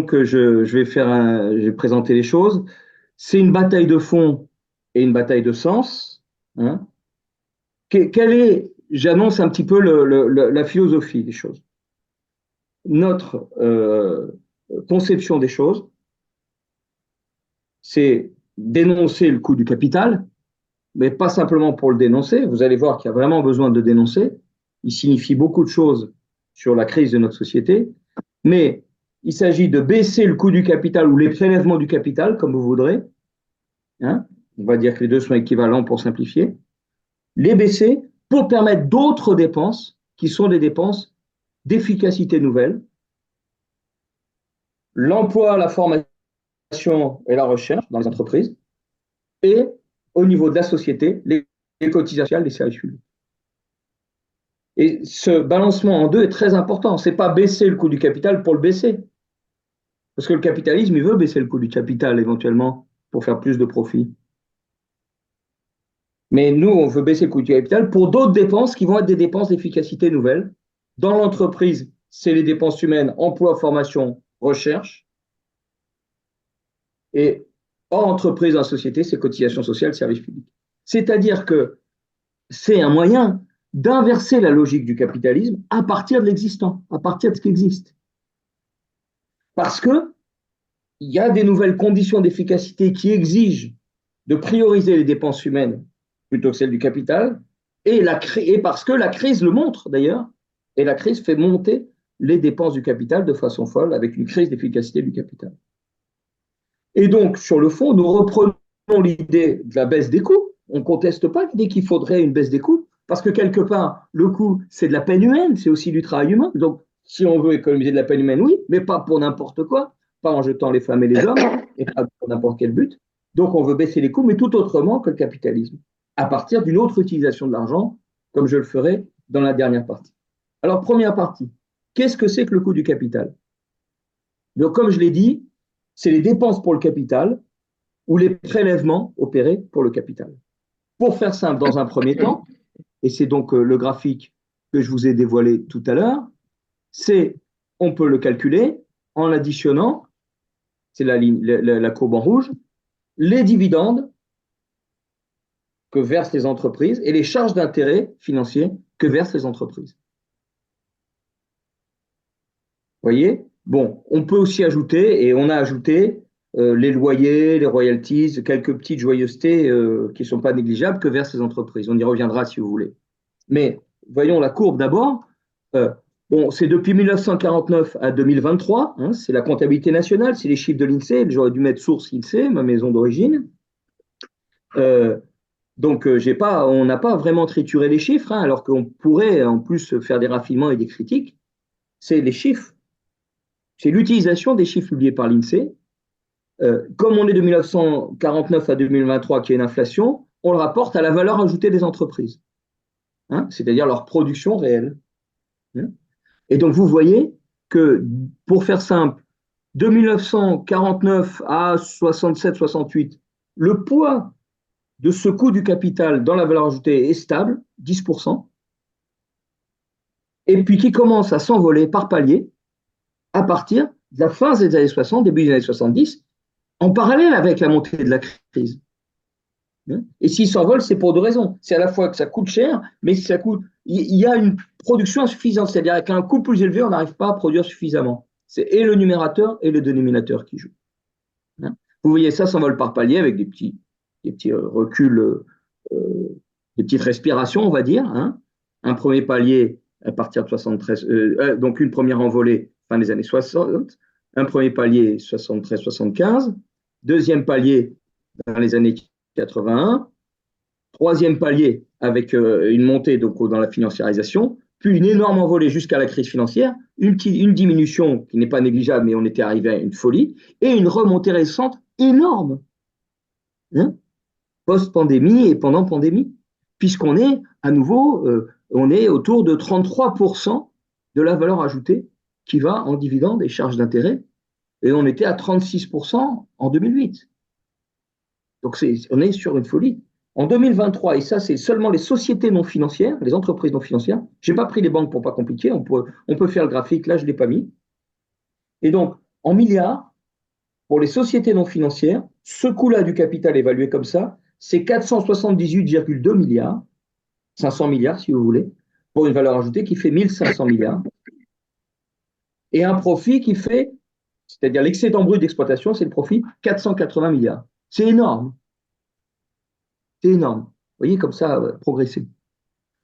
donc, je vais présenter les choses. C'est une bataille de fond et une bataille de sens, hein. J'annonce un petit peu la philosophie des choses. Notre conception des choses, c'est dénoncer le coût du capital, mais pas simplement pour le dénoncer. Vous allez voir qu'il y a vraiment besoin de le dénoncer. Il signifie beaucoup de choses sur la crise de notre société, mais il s'agit de baisser le coût du capital ou les prélèvements du capital, comme vous voudrez, hein. On va dire que les deux sont équivalents pour simplifier. Les baisser pour permettre d'autres dépenses qui sont des dépenses d'efficacité nouvelle. L'emploi, la formation et la recherche dans les entreprises, et au niveau de la société, les cotisations, les services publics. Et ce balancement en deux est très important. Ce n'est pas baisser le coût du capital pour le baisser. Parce que le capitalisme, il veut baisser le coût du capital éventuellement pour faire plus de profit. Mais nous, on veut baisser le coût du capital pour d'autres dépenses qui vont être des dépenses d'efficacité nouvelle. Dans l'entreprise, c'est les dépenses humaines, emploi, formation, recherche. Et hors entreprise, en société, c'est cotisations sociales, services publics. C'est-à-dire que c'est un moyen d'inverser la logique du capitalisme à partir de l'existant, à partir de ce qui existe. Parce qu'il y a des nouvelles conditions d'efficacité qui exigent de prioriser les dépenses humaines plutôt que celles du capital, et parce que la crise le montre d'ailleurs, et la crise fait monter les dépenses du capital de façon folle avec une crise d'efficacité du capital. Et donc, sur le fond, nous reprenons l'idée de la baisse des coûts. On ne conteste pas l'idée qu'il faudrait une baisse des coûts, parce que quelque part, le coût, c'est de la peine humaine, c'est aussi du travail humain. Donc, si on veut économiser de la peine humaine, oui, mais pas pour n'importe quoi, pas en jetant les femmes et les hommes, et pas pour n'importe quel but. Donc, on veut baisser les coûts, mais tout autrement que le capitalisme, à partir d'une autre utilisation de l'argent, comme je le ferai dans la dernière partie. Alors, première partie, qu'est-ce que c'est que le coût du capital? Donc, comme je l'ai dit, c'est les dépenses pour le capital ou les prélèvements opérés pour le capital. Pour faire simple, dans un premier temps, et c'est donc le graphique que je vous ai dévoilé tout à l'heure, on peut le calculer en additionnant, c'est la courbe en rouge, les dividendes que versent les entreprises et les charges d'intérêt financiers que versent les entreprises. Vous voyez? Bon, on peut aussi ajouter, et on a ajouté, les loyers, les royalties, quelques petites joyeusetés qui ne sont pas négligeables que versent les entreprises. On y reviendra si vous voulez. Mais voyons la courbe d'abord. Bon, c'est depuis 1949 à 2023, hein, c'est la comptabilité nationale, c'est les chiffres de l'INSEE. J'aurais dû mettre source INSEE, ma maison d'origine. Donc, on n'a pas vraiment trituré les chiffres, hein, alors qu'on pourrait en plus faire des raffinements et des critiques. C'est les chiffres. C'est l'utilisation des chiffres publiés par l'INSEE. Comme on est de 1949 à 2023, qui est une inflation, on le rapporte à la valeur ajoutée des entreprises, hein, c'est-à-dire leur production réelle. Hein. Et donc, vous voyez que, pour faire simple, de 1949 à 67-68, le poids de ce coût du capital dans la valeur ajoutée est stable, 10%, et puis qui commence à s'envoler par palier à partir de la fin des années 60, début des années 70, en parallèle avec la montée de la crise. Et s'il s'envole, c'est pour deux raisons. C'est à la fois que ça coûte cher, mais il y a une production insuffisante. C'est-à-dire qu'avec un coût plus élevé, on n'arrive pas à produire suffisamment. C'est et le numérateur et le dénominateur qui jouent. Vous voyez, ça s'envole par palier avec des petits reculs, des petites respirations, on va dire. Hein. Un premier palier à partir de 73, donc une première envolée fin des années 60, un premier palier 73-75, deuxième palier dans les années 81, troisième palier avec une montée donc, dans la financiarisation, puis une énorme envolée jusqu'à la crise financière, une diminution qui n'est pas négligeable, mais on était arrivé à une folie, et une remontée récente énorme, hein, post-pandémie et pendant pandémie, puisqu'on est à nouveau, on est autour de 33% de la valeur ajoutée qui va en dividendes et charges d'intérêt, et on était à 36% en 2008. Donc on est sur une folie. En 2023, et ça c'est seulement les sociétés non financières, les entreprises non financières, je n'ai pas pris les banques pour pas compliquer, on peut faire le graphique, là je ne l'ai pas mis. Et donc, En milliards, pour les sociétés non financières, ce coût-là du capital évalué comme ça, c'est 478,2 milliards, 500 milliards si vous voulez, pour une valeur ajoutée qui fait 1500 milliards, et un profit qui fait, c'est-à-dire l'excédent brut d'exploitation, c'est le profit, 480 milliards. C'est énorme. C'est énorme. Vous voyez, comme ça, progresser.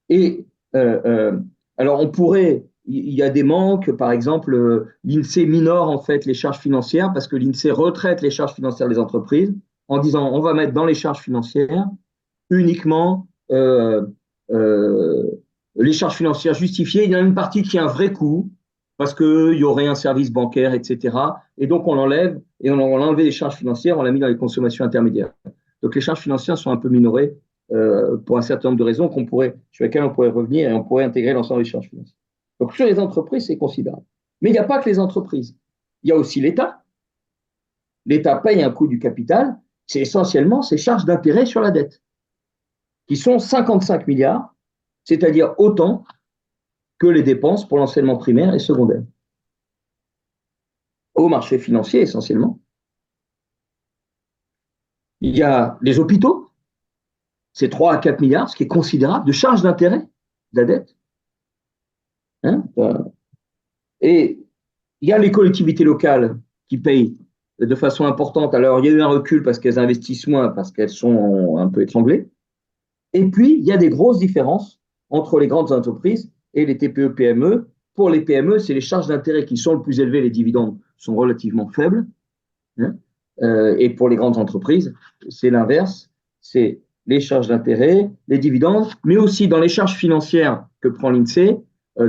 Et alors, on pourrait, il y a des manques, par exemple, l'INSEE minore en fait les charges financières parce que l'INSEE retraite les charges financières des entreprises en disant on va mettre dans les charges financières uniquement les charges financières justifiées. Il y en a une partie qui a un vrai coût parce qu'il y aurait un service bancaire, etc. Et donc, on l'enlève et on a enlevé les charges financières, on l'a mis dans les consommations intermédiaires. Donc, les charges financières sont un peu minorées pour un certain nombre de raisons sur lesquelles on pourrait revenir et on pourrait intégrer l'ensemble des charges financières. Donc, sur les entreprises, c'est considérable. Mais il n'y a pas que les entreprises. Il y a aussi l'État. L'État paye un coût du capital. C'est essentiellement ses charges d'intérêt sur la dette, qui sont 55 milliards, c'est-à-dire autant que les dépenses pour l'enseignement primaire et secondaire. Au marché financier, essentiellement. Il y a les hôpitaux, c'est 3 à 4 milliards, ce qui est considérable, de charges d'intérêt de la dette. Hein, et il y a les collectivités locales qui payent de façon importante. Alors, il y a eu un recul parce qu'elles investissent moins, parce qu'elles sont un peu étranglées. Et puis, il y a des grosses différences entre les grandes entreprises et les TPE-PME. Pour les PME, c'est les charges d'intérêt qui sont le plus élevées, les dividendes sont relativement faibles. Hein. Et pour les grandes entreprises, c'est l'inverse, c'est les charges d'intérêt, les dividendes, mais aussi dans les charges financières que prend l'INSEE,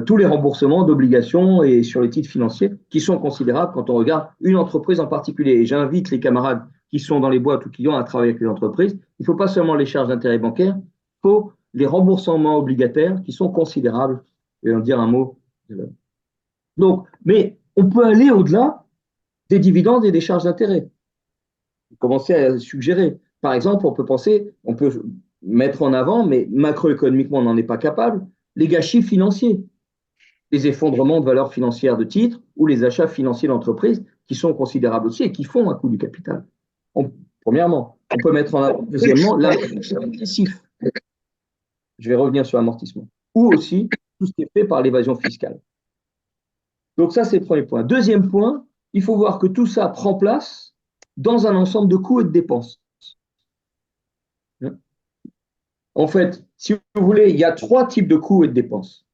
tous les remboursements d'obligations et sur les titres financiers qui sont considérables quand on regarde une entreprise en particulier. Et j'invite les camarades qui sont dans les boîtes ou qui ont à travailler avec les entreprises, il ne faut pas seulement les charges d'intérêt bancaires, il faut les remboursements obligataires qui sont considérables. Je vais en dire un mot. Donc, mais on peut aller au-delà des dividendes et des charges d'intérêt. Commencer à suggérer. Par exemple, on peut mettre en avant, mais macroéconomiquement, on n'en est pas capable, les gâchis financiers, les effondrements de valeur financière de titres ou les achats financiers d'entreprises qui sont considérables aussi et qui font un coût du capital. Premièrement, on peut mettre en avant, deuxièmement, l'amortissement agressif. Je vais revenir sur l'amortissement. Ou aussi tout ce qui est fait par l'évasion fiscale. Donc ça, c'est le premier point. Deuxième point, il faut voir que tout ça prend place dans un ensemble de coûts et de dépenses. En fait, si vous voulez, il y a 3 types de coûts et de dépenses.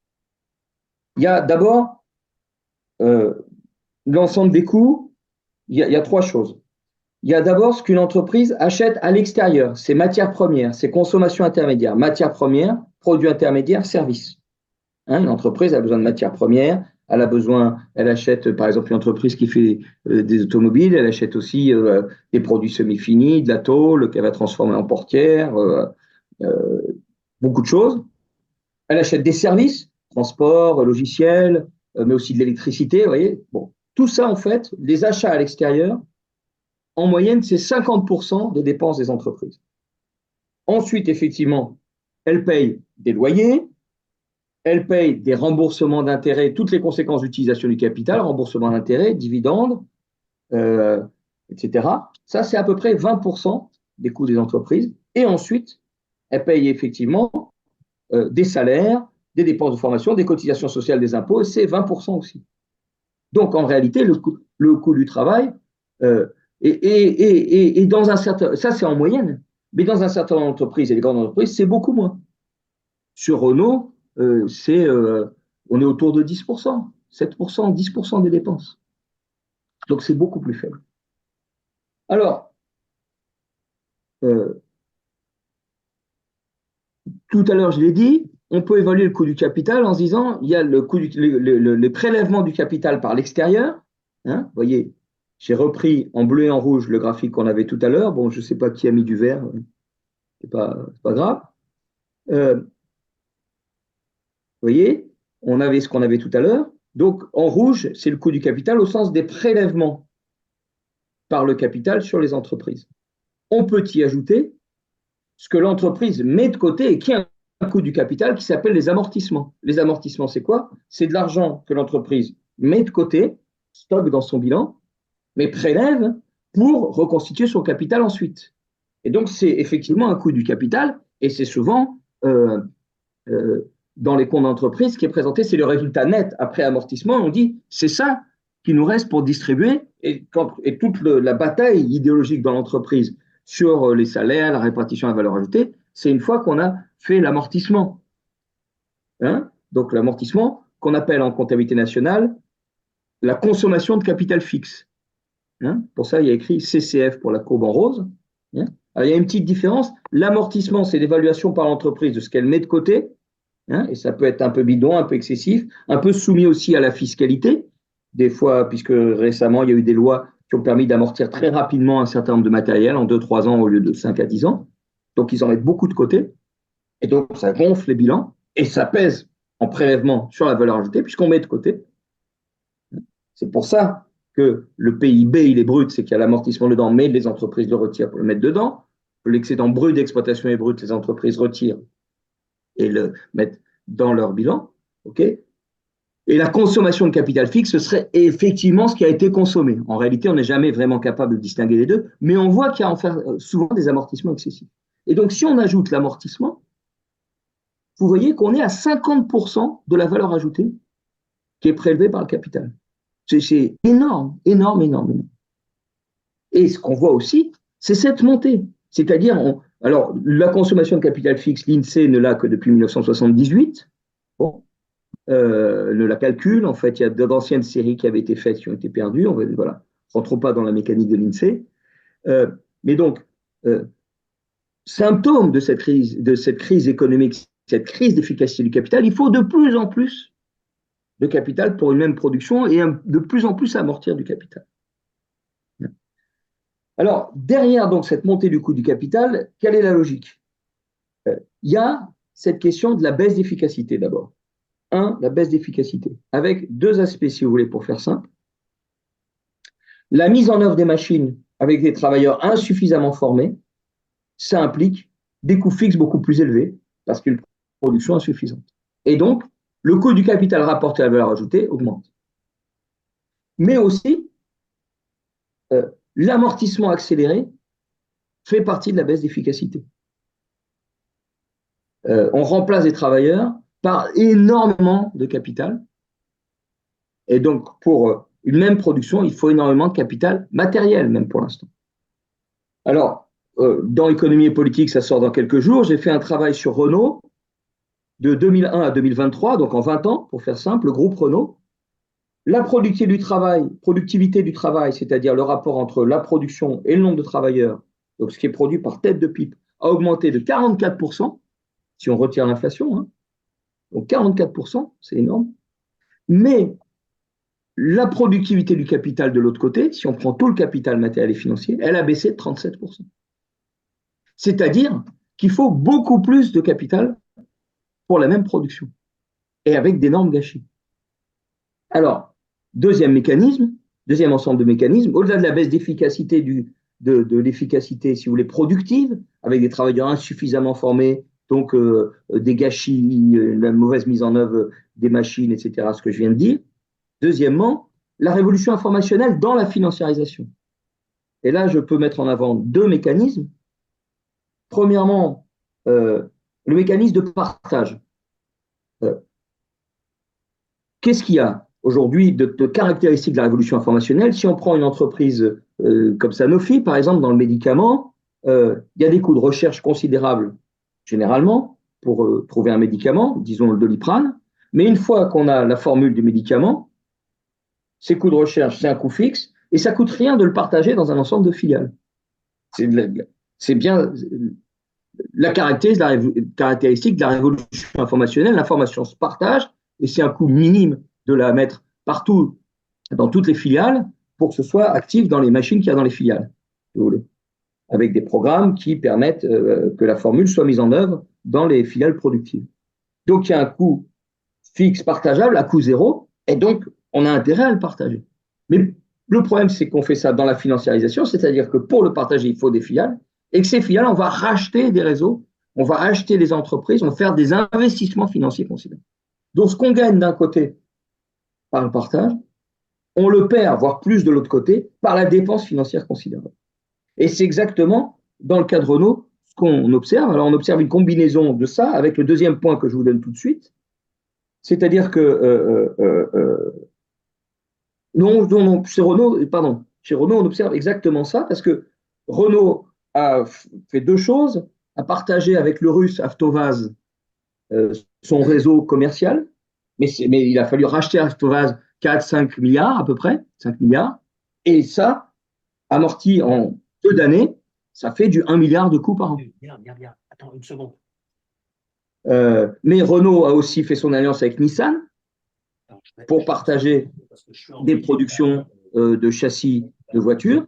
Il y a d'abord l'ensemble des coûts, il y a 3 choses. Il y a d'abord ce qu'une entreprise achète à l'extérieur, ses matières premières, ses consommations intermédiaires, matières premières, produits intermédiaires, services. Une entreprise a besoin de matières premières, elle achète par exemple une entreprise qui fait des automobiles, elle achète aussi des produits semi-finis, de la tôle qu'elle va transformer en portière, beaucoup de choses. Elle achète des services, transport, logiciels, mais aussi de l'électricité, vous voyez. Bon, tout ça en fait, les achats à l'extérieur, en moyenne, c'est 50% des dépenses des entreprises. Ensuite, effectivement, elle paye des loyers, elle paye des remboursements d'intérêts, toutes les conséquences d'utilisation du capital, remboursement d'intérêts, dividendes, etc. Ça, c'est à peu près 20% des coûts des entreprises. Et ensuite, elle paye effectivement des salaires, des dépenses de formation, des cotisations sociales, des impôts, et c'est 20% aussi. Donc, en réalité, le coût du travail, et dans un certain, ça c'est en moyenne, mais dans un certain nombre d'entreprises et les grandes entreprises, c'est beaucoup moins. Sur Renault, on est autour de 10%, 7%, 10% des dépenses. Donc, c'est beaucoup plus faible. Alors, tout à l'heure, je l'ai dit, on peut évaluer le coût du capital en se disant, il y a le coût le prélèvement du capital par l'extérieur. Hein, vous voyez, j'ai repris en bleu et en rouge le graphique qu'on avait tout à l'heure. Bon, je ne sais pas qui a mis du vert, c'est pas grave. Vous voyez, on avait ce qu'on avait tout à l'heure. Donc, en rouge, c'est le coût du capital au sens des prélèvements par le capital sur les entreprises. On peut y ajouter ce que l'entreprise met de côté et qui a un coût du capital qui s'appelle les amortissements. Les amortissements, c'est quoi? C'est de l'argent que l'entreprise met de côté, stocke dans son bilan, mais prélève pour reconstituer son capital ensuite. Et donc, c'est effectivement un coût du capital, et c'est souvent, dans les comptes d'entreprise, ce qui est présenté, c'est le résultat net après amortissement. On dit, c'est ça qui nous reste pour distribuer, et toute la bataille idéologique dans l'entreprise sur les salaires, la répartition à la valeur ajoutée, c'est une fois qu'on a fait l'amortissement. Hein? Donc, l'amortissement, qu'on appelle en comptabilité nationale la consommation de capital fixe. Hein? Pour ça, il y a écrit CCF pour la courbe en rose. Hein? Alors, il y a une petite différence. L'amortissement, c'est l'évaluation par l'entreprise de ce qu'elle met de côté. Hein? Et ça peut être un peu bidon, un peu excessif, un peu soumis aussi à la fiscalité. Des fois, puisque récemment, il y a eu des lois qui ont permis d'amortir très rapidement un certain nombre de matériel en 2-3 ans au lieu de 5 à 10 ans. Donc, ils en mettent beaucoup de côté. Et donc, ça gonfle les bilans et ça pèse en prélèvement sur la valeur ajoutée puisqu'on met de côté. C'est pour ça que le PIB, il est brut, c'est qu'il y a l'amortissement dedans, mais les entreprises le retirent pour le mettre dedans. L'excédent brut d'exploitation est brut, les entreprises retirent et le mettent dans leur bilan. Okay, et la consommation de capital fixe, ce serait effectivement ce qui a été consommé. En réalité, on n'est jamais vraiment capable de distinguer les deux, mais on voit qu'il y a souvent des amortissements excessifs. Et donc, si on ajoute l'amortissement, vous voyez qu'on est à 50% de la valeur ajoutée qui est prélevée par le capital. C'est énorme, énorme, énorme, énorme. Et ce qu'on voit aussi, c'est cette montée. C'est-à-dire, alors, la consommation de capital fixe, l'INSEE ne l'a que depuis 1978. Bon, ne la calcule. En fait, il y a d'anciennes séries qui avaient été faites, qui ont été perdues. Voilà, rentrons pas dans la mécanique de l'INSEE. Mais donc, symptôme de cette crise économique, cette crise d'efficacité du capital, il faut de plus en plus de capital pour une même production et de plus en plus amortir du capital. Alors, derrière donc cette montée du coût du capital, quelle est la logique? Il y a cette question de la baisse d'efficacité d'abord. La baisse d'efficacité, avec deux aspects, si vous voulez, pour faire simple. La mise en œuvre des machines avec des travailleurs insuffisamment formés, ça implique des coûts fixes beaucoup plus élevés, parce qu'une production insuffisante. Et donc, le coût du capital rapporté à la valeur ajoutée augmente. Mais aussi, l'amortissement accéléré fait partie de la baisse d'efficacité. On remplace des travailleurs par énormément de capital. Et donc, pour une même production, il faut énormément de capital matériel, même pour l'instant. Alors, dans Économie et politique, ça sort dans quelques jours. J'ai fait un travail sur Renault de 2001 à 2023, donc en 20 ans, pour faire simple, le groupe Renault. La productivité du travail, c'est-à-dire le rapport entre la production et le nombre de travailleurs, donc ce qui est produit par tête de pipe, a augmenté de 44%, si on retire l'inflation. Hein. Donc 44%, c'est énorme. Mais la productivité du capital de l'autre côté, si on prend tout le capital matériel et financier, elle a baissé de 37%. C'est-à-dire qu'il faut beaucoup plus de capital pour la même production et avec d'énormes gâchis. Alors, deuxième ensemble de mécanismes, au-delà de la baisse d'efficacité de l'efficacité, si vous voulez, productive, avec des travailleurs insuffisamment formés, donc des gâchis, la mauvaise mise en œuvre des machines, etc., ce que je viens de dire. Deuxièmement, la révolution informationnelle dans la financiarisation. Et là, je peux mettre en avant deux mécanismes. Premièrement, le mécanisme de partage. Qu'est-ce qu'il y a aujourd'hui de caractéristiques de la révolution informationnelle? Si on prend une entreprise comme Sanofi, par exemple, dans le médicament, il y a des coûts de recherche considérables, généralement, pour trouver un médicament, disons le Doliprane. Mais une fois qu'on a la formule du médicament, ces coûts de recherche, c'est un coût fixe, et ça ne coûte rien de le partager dans un ensemble de filiales. C'est bien la caractéristique de la révolution informationnelle. L'information se partage, et c'est un coût minime de la mettre partout, dans toutes les filiales, pour que ce soit actif dans les machines qu'il y a dans les filiales, si vous voulez, avec des programmes qui permettent que la formule soit mise en œuvre dans les filiales productives. Donc, il y a un coût fixe partageable à coût zéro, et donc, on a intérêt à le partager. Mais le problème, c'est qu'on fait ça dans la financiarisation, c'est-à-dire que pour le partager, il faut des filiales, et que ces filiales, on va racheter des réseaux, on va acheter des entreprises, on va faire des investissements financiers considérables. Donc, ce qu'on gagne d'un côté par le partage, on le perd, voire plus de l'autre côté, par la dépense financière considérable. Et c'est exactement, dans le cas de Renault, ce qu'on observe. Alors, on observe une combinaison de ça avec le deuxième point que je vous donne tout de suite. C'est-à-dire que non, chez Renault, pardon, chez Renault, on observe exactement ça parce que Renault a fait deux choses, a partagé avec le russe Avtovaz son réseau commercial, mais il a fallu racheter Avtovaz 4-5 milliards à peu près, 5 milliards, et ça, amorti en peu d'années, ça fait du 1 milliard de coûts par an. Bien. Attends une seconde. Mais Renault a aussi fait son alliance avec Nissan pour partager des productions de châssis de voitures.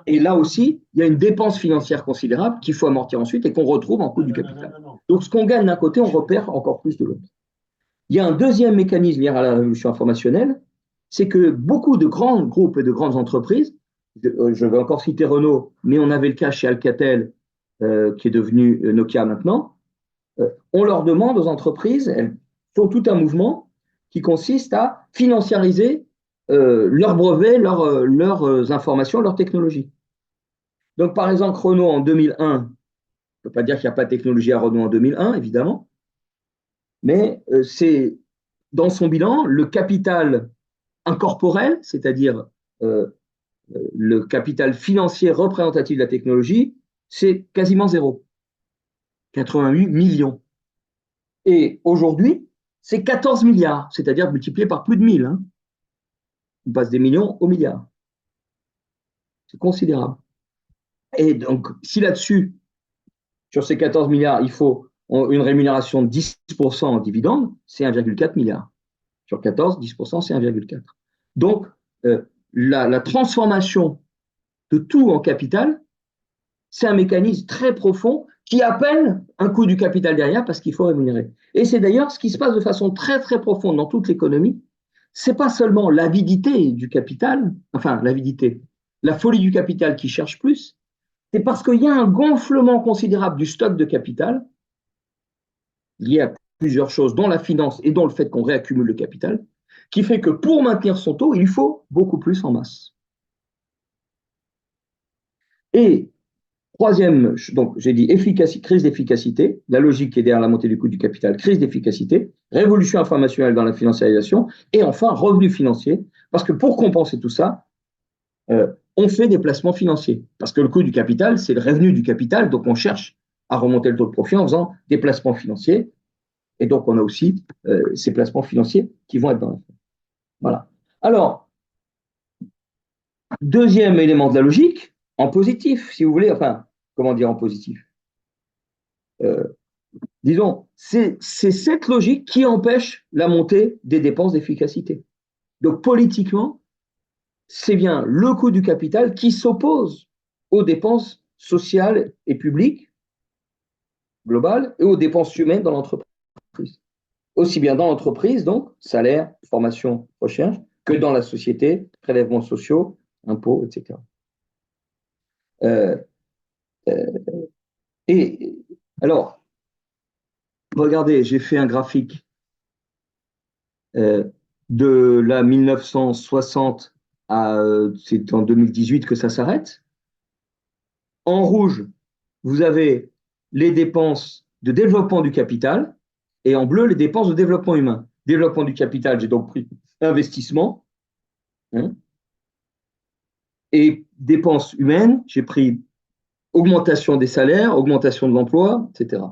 Et là aussi, il y a une dépense financière considérable qu'il faut amortir ensuite et qu'on retrouve en coût du capital. Donc, ce qu'on gagne d'un côté, on repère encore plus de l'autre. Il y a un deuxième mécanisme lié à la révolution informationnelle, c'est que beaucoup de grands groupes et de grandes entreprises, je vais encore citer Renault, mais on avait le cas chez Alcatel, qui est devenu Nokia maintenant, on leur demande aux entreprises, elles font tout un mouvement qui consiste à financiariser leurs brevets, leurs informations, leurs technologies. Donc, par exemple, Renault en 2001, on ne peut pas dire qu'il n'y a pas de technologie à Renault en 2001, évidemment, mais c'est dans son bilan le capital incorporel, c'est-à-dire le capital financier représentatif de la technologie, c'est quasiment zéro, 88 millions. Et aujourd'hui, c'est 14 milliards, c'est-à-dire multiplié par plus de 1000. Hein. On passe des millions aux milliards. C'est considérable. Et donc, si là-dessus, sur ces 14 milliards, il faut une rémunération de 10% en dividendes, c'est 1,4 milliard. Sur 14, 10%, c'est 1,4. Donc, la transformation de tout en capital, c'est un mécanisme très profond qui appelle un coût du capital derrière parce qu'il faut rémunérer. Et c'est d'ailleurs ce qui se passe de façon très, très profonde dans toute l'économie. C'est pas seulement l'avidité du capital, enfin, l'avidité, la folie du capital qui cherche plus, c'est parce qu'il y a un gonflement considérable du stock de capital lié à plusieurs choses, dont la finance et dont le fait qu'on réaccumule le capital, qui fait que pour maintenir son taux, il faut beaucoup plus en masse. Et troisième, donc j'ai dit crise d'efficacité, la logique qui est derrière la montée du coût du capital, crise d'efficacité, révolution informationnelle dans la financiarisation, et enfin revenu financier, parce que pour compenser tout ça, on fait des placements financiers. Parce que le coût du capital, c'est le revenu du capital, donc on cherche à remonter le taux de profit en faisant des placements financiers, et donc on a aussi ces placements financiers qui vont être dans la fin. Voilà. Alors, deuxième élément de la logique, en positif, si vous voulez, enfin, comment dire en positif disons, c'est cette logique qui empêche la montée des dépenses d'efficacité. Donc, politiquement, c'est bien le coût du capital qui s'oppose aux dépenses sociales et publiques globales et aux dépenses humaines dans l'entreprise. Aussi bien dans l'entreprise, donc, salaire, formation, recherche, que dans la société, prélèvements sociaux, impôts, etc. Et alors, regardez, j'ai fait un graphique de la 1960 à c'est en 2018 que ça s'arrête. En rouge, vous avez les dépenses de développement du capital et en bleu, les dépenses de développement humain. Développement du capital, j'ai donc pris investissement. Hein, et dépenses humaines, j'ai pris augmentation des salaires, augmentation de l'emploi, etc.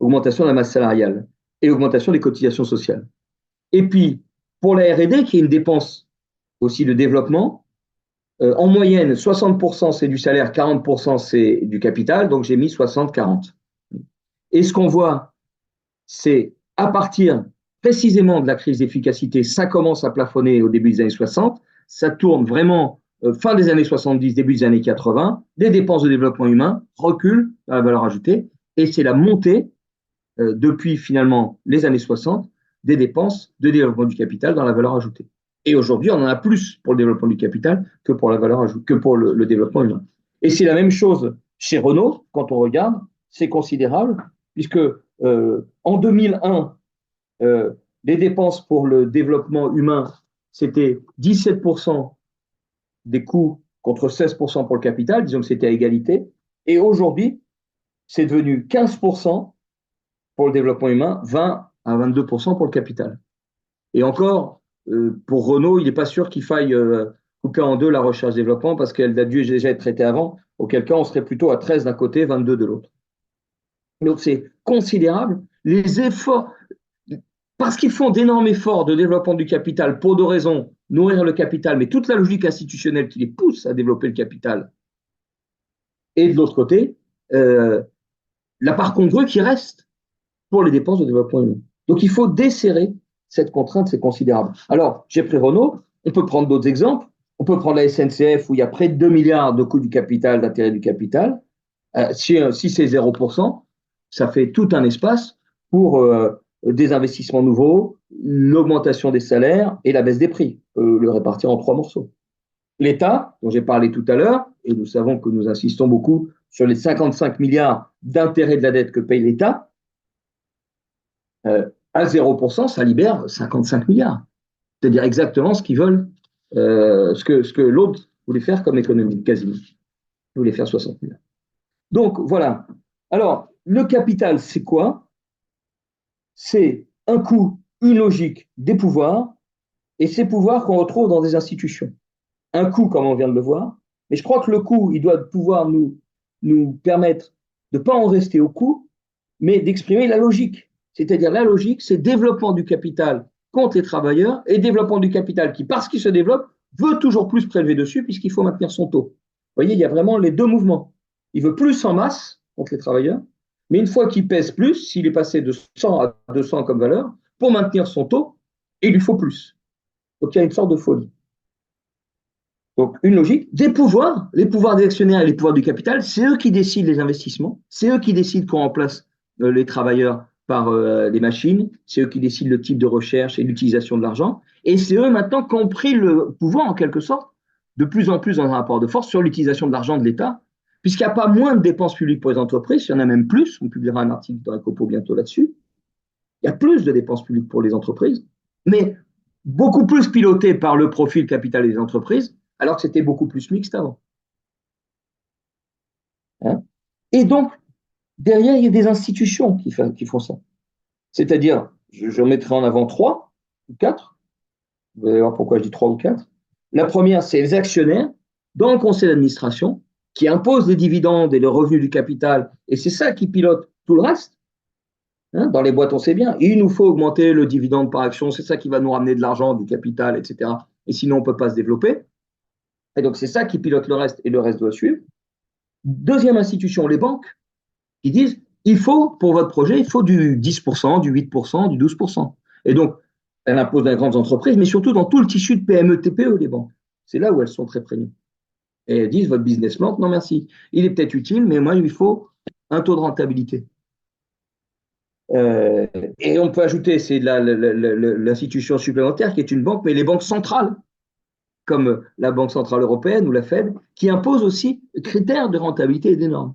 Augmentation de la masse salariale et augmentation des cotisations sociales. Et puis, pour la R&D, qui est une dépense aussi de développement, en moyenne, 60% c'est du salaire, 40% c'est du capital, donc j'ai mis 60-40. Et ce qu'on voit, c'est à partir précisément de la crise d'efficacité, ça commence à plafonner au début des années 60, ça tourne vraiment fin des années 70, début des années 80, des dépenses de développement humain reculent à la valeur ajoutée, et c'est la montée, depuis finalement les années 60, des dépenses de développement du capital dans la valeur ajoutée. Et aujourd'hui, on en a plus pour le développement du capital que pour la valeur ajoutée, que pour le développement humain. Et c'est la même chose chez Renault, quand on regarde, c'est considérable, puisque en 2001, les dépenses pour le développement humain, c'était 17% des coûts contre 16% pour le capital, disons que c'était à égalité. Et aujourd'hui, c'est devenu 15% pour le développement humain, 20 à 22% pour le capital. Et encore, pour Renault, il n'est pas sûr qu'il faille couper en deux la recherche-développement parce qu'elle a dû déjà être traitée avant, auquel cas on serait plutôt à 13 d'un côté, 22 de l'autre. Donc c'est considérable. Les efforts, parce qu'ils font d'énormes efforts de développement du capital pour deux raisons, nourrir le capital, mais toute la logique institutionnelle qui les pousse à développer le capital. Et de l'autre côté, la part congrue qui reste pour les dépenses de développement humain. Donc il faut desserrer cette contrainte, c'est considérable. Alors, j'ai pris Renault, on peut prendre d'autres exemples. On peut prendre la SNCF où il y a près de 2 milliards de coûts du capital, d'intérêt du capital. Si c'est 0%, ça fait tout un espace pour des investissements nouveaux, l'augmentation des salaires et la baisse des prix. Le répartir en trois morceaux. L'État, dont j'ai parlé tout à l'heure, et nous savons que nous insistons beaucoup sur les 55 milliards d'intérêts de la dette que paye l'État, à 0%, ça libère 55 milliards. C'est-à-dire exactement ce qu'ils veulent, ce que l'autre voulait faire comme économie, quasiment. Il voulait faire 60 milliards. Donc, voilà. Alors, le capital, c'est quoi? C'est un coût, une logique des pouvoirs, et ces pouvoirs qu'on retrouve dans des institutions. Un coût, comme on vient de le voir, mais je crois que le coût, il doit pouvoir nous permettre de ne pas en rester au coût, mais d'exprimer la logique. C'est-à-dire la logique, c'est développement du capital contre les travailleurs et développement du capital qui, parce qu'il se développe, veut toujours plus prélever dessus puisqu'il faut maintenir son taux. Vous voyez, il y a vraiment les deux mouvements. Il veut plus en masse contre les travailleurs, mais une fois qu'il pèse plus, s'il est passé de 100 à 200 comme valeur, pour maintenir son taux, il lui faut plus. Donc il y a une sorte de folie. Donc une logique, des pouvoirs, les pouvoirs des actionnaires et les pouvoirs du capital, c'est eux qui décident les investissements, c'est eux qui décident qu'on remplace les travailleurs par les machines, c'est eux qui décident le type de recherche et l'utilisation de l'argent, et c'est eux maintenant qui ont pris le pouvoir en quelque sorte, de plus en plus dans un rapport de force sur l'utilisation de l'argent de l'État, puisqu'il n'y a pas moins de dépenses publiques pour les entreprises, il y en a même plus, on publiera un article dans Ecopo bientôt là-dessus, il y a plus de dépenses publiques pour les entreprises, mais beaucoup plus pilotées par le profil capital des entreprises, alors que c'était beaucoup plus mixte avant. Hein? Et donc, derrière, il y a des institutions qui font ça. C'est-à-dire, je mettrai en avant 3 ou 4, vous allez voir pourquoi je dis 3 ou 4. La première, c'est les actionnaires dans le conseil d'administration qui imposent les dividendes et le revenu du capital, et c'est ça qui pilote tout le reste. Hein, dans les boîtes, on sait bien. Il nous faut augmenter le dividende par action, c'est ça qui va nous ramener de l'argent, du capital, etc. Et sinon, on ne peut pas se développer. Et donc, c'est ça qui pilote le reste, et le reste doit suivre. Deuxième institution, les banques, qui disent, il faut, pour votre projet, il faut du 10%, du 8%, du 12%. Et donc, elle impose dans les grandes entreprises, mais surtout dans tout le tissu de PME, TPE, les banques. C'est là où elles sont très prégnantes. Et elles disent, votre business plan, non merci. Il est peut-être utile, mais moi, il faut un taux de rentabilité. Et on peut ajouter, c'est l'institution supplémentaire qui est une banque, mais les banques centrales, comme la Banque Centrale Européenne ou la Fed, qui imposent aussi critères de rentabilité et des normes.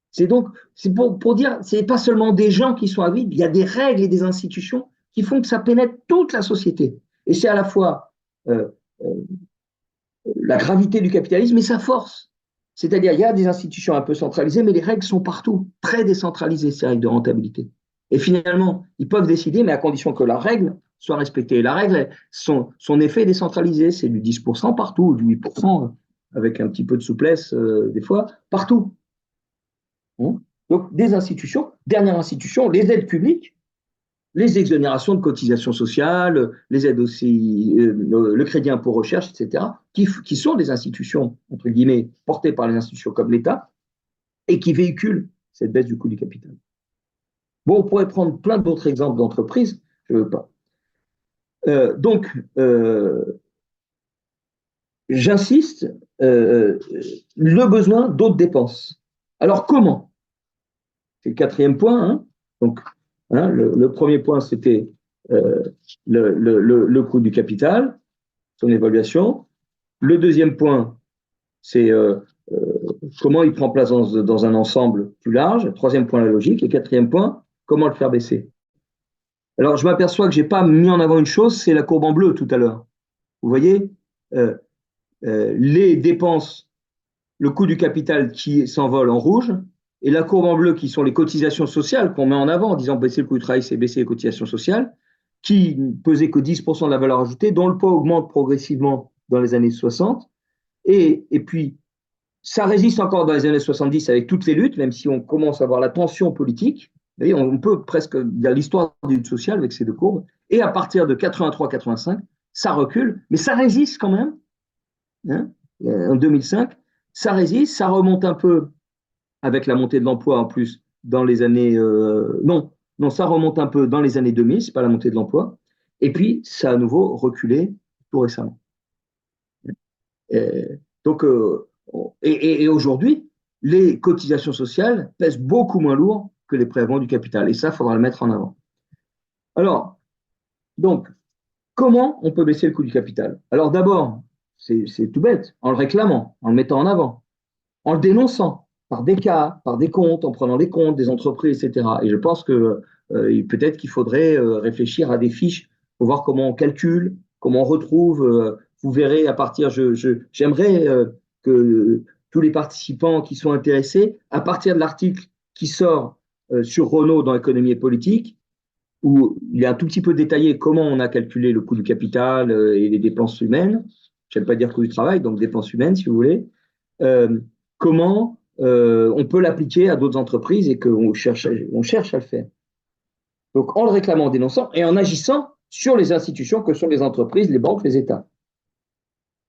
C'est donc, c'est pour dire, ce n'est pas seulement des gens qui sont avides, il y a des règles et des institutions qui font que ça pénètre toute la société. Et c'est à la fois la gravité du capitalisme et sa force. C'est-à-dire, il y a des institutions un peu centralisées, mais les règles sont partout, très décentralisées, ces règles de rentabilité. Et finalement, ils peuvent décider, mais à condition que la règle soit respectée. Et la règle, son effet est décentralisé, c'est du 10% partout, du 8%, avec un petit peu de souplesse des fois, partout. Donc, des institutions, dernière institution, les aides publiques, les exonérations de cotisations sociales, les aides aussi, le crédit impôt recherche, etc., qui sont des institutions, entre guillemets, portées par les institutions comme l'État, et qui véhiculent cette baisse du coût du capital. Bon, on pourrait prendre plein d'autres exemples d'entreprises, je ne veux pas. J'insiste, le besoin d'autres dépenses. Alors, comment? C'est le quatrième point. Hein. Donc, hein, le premier point, c'était le coût du capital, son évaluation. Le deuxième point, c'est comment il prend place dans un ensemble plus large. Troisième point, la logique. Et quatrième point, comment le faire baisser. Alors, je m'aperçois que je n'ai pas mis en avant une chose, c'est la courbe en bleu tout à l'heure. vous voyez, les dépenses, le coût du capital qui s'envole en rouge, et la courbe en bleu qui sont les cotisations sociales qu'on met en avant en disant baisser le coût du travail, c'est baisser les cotisations sociales, qui pesaient que 10% de la valeur ajoutée, dont le poids augmente progressivement dans les années 60. Et puis, ça résiste encore dans les années 70 avec toutes les luttes, même si on commence à voir la tension politique. Vous voyez, on peut presque dire l'histoire des luttes sociales avec ces deux courbes. Et à partir de 83-85, ça recule, mais ça résiste quand même. Hein, en 2005, ça résiste, ça remonte un peu avec la montée de l'emploi en plus dans les années... non, ça remonte un peu dans les années 2000, c'est pas la montée de l'emploi. Et puis, ça a à nouveau reculé tout récemment. Donc, et aujourd'hui, les cotisations sociales pèsent beaucoup moins lourd que les prélèvements du capital. Et ça, il faudra le mettre en avant. Alors, donc, comment on peut baisser le coût du capital? Alors d'abord, c'est tout bête, en le réclamant, en le mettant en avant, en le dénonçant, par des cas, par des comptes, en prenant des comptes des entreprises, etc. Et je pense que peut-être qu'il faudrait réfléchir à des fiches pour voir comment on calcule, comment on retrouve. Vous verrez à partir, j'aimerais que tous les participants qui sont intéressés, à partir de l'article qui sort sur Renault dans Économie et Politique, où il est un tout petit peu détaillé comment on a calculé le coût du capital et les dépenses humaines. Je n'aime pas dire coût du travail, donc dépenses humaines, si vous voulez. Comment on peut l'appliquer à d'autres entreprises et qu'on cherche à le faire. Donc, en le réclamant, en dénonçant et en agissant sur les institutions que sont les entreprises, les banques, les États.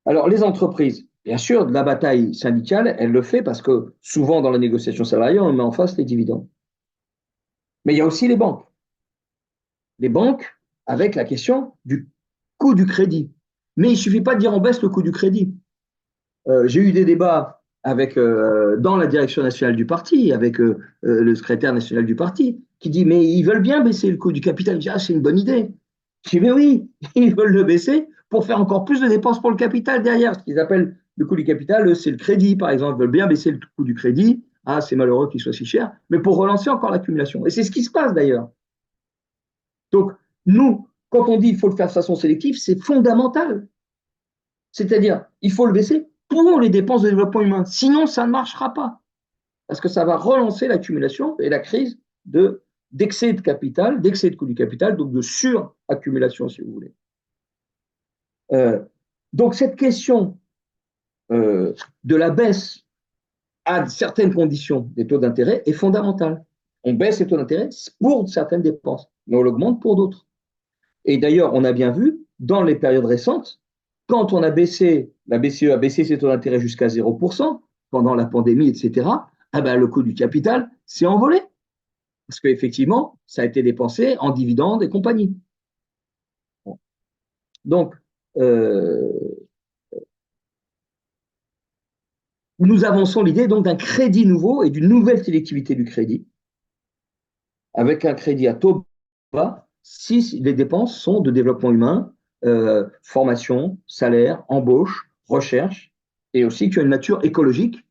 Alors, les entreprises, bien sûr, de la bataille syndicale, elle le fait parce que souvent, dans la négociation salariale, on met en face les dividendes. Mais il y a aussi les banques. Les banques, avec la question du coût du crédit. Mais il ne suffit pas de dire on baisse le coût du crédit. J'ai eu des débats avec, dans la direction nationale du parti, avec le secrétaire national du parti, qui dit mais ils veulent bien baisser le coût du capital. Je dis ah, c'est une bonne idée. Je dis mais oui, ils veulent le baisser pour faire encore plus de dépenses pour le capital derrière. Ce qu'ils appellent le coût du capital, c'est le crédit, par exemple. Ils veulent bien baisser le coût du crédit. Ah, c'est malheureux qu'il soit si cher, mais pour relancer encore l'accumulation. Et c'est ce qui se passe d'ailleurs. Donc, nous, quand on dit qu'il faut le faire de façon sélective, c'est fondamental. C'est-à-dire, il faut le baisser pour les dépenses de développement humain. Sinon, ça ne marchera pas. Parce que ça va relancer l'accumulation et la crise d'excès de capital, d'excès de coût du capital, donc de suraccumulation, si vous voulez. Donc, cette question de la baisse à certaines conditions des taux d'intérêt est fondamentale. On baisse les taux d'intérêt pour certaines dépenses, mais on l'augmente pour d'autres. Et d'ailleurs, on a bien vu, dans les périodes récentes, quand on a baissé, la BCE a baissé ses taux d'intérêt jusqu'à 0% pendant la pandémie, etc., eh ben, le coût du capital s'est envolé. Parce qu'effectivement, ça a été dépensé en dividendes et compagnie. Donc, nous avançons l'idée donc d'un crédit nouveau et d'une nouvelle sélectivité du crédit, avec un crédit à taux bas si les dépenses sont de développement humain, formation, salaire, embauche, recherche, et aussi qui ont une nature écologique,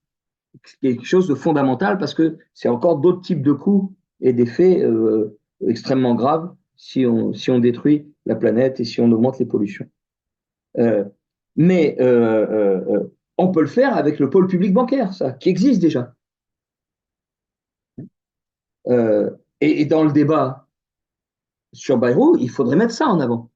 quelque chose de fondamental parce que c'est encore d'autres types de coûts et d'effets extrêmement graves si on détruit la planète et si on augmente les pollutions. Mais on peut le faire avec le pôle public bancaire, ça, qui existe déjà. Et dans le débat sur Bayrou, il faudrait mettre ça en avant.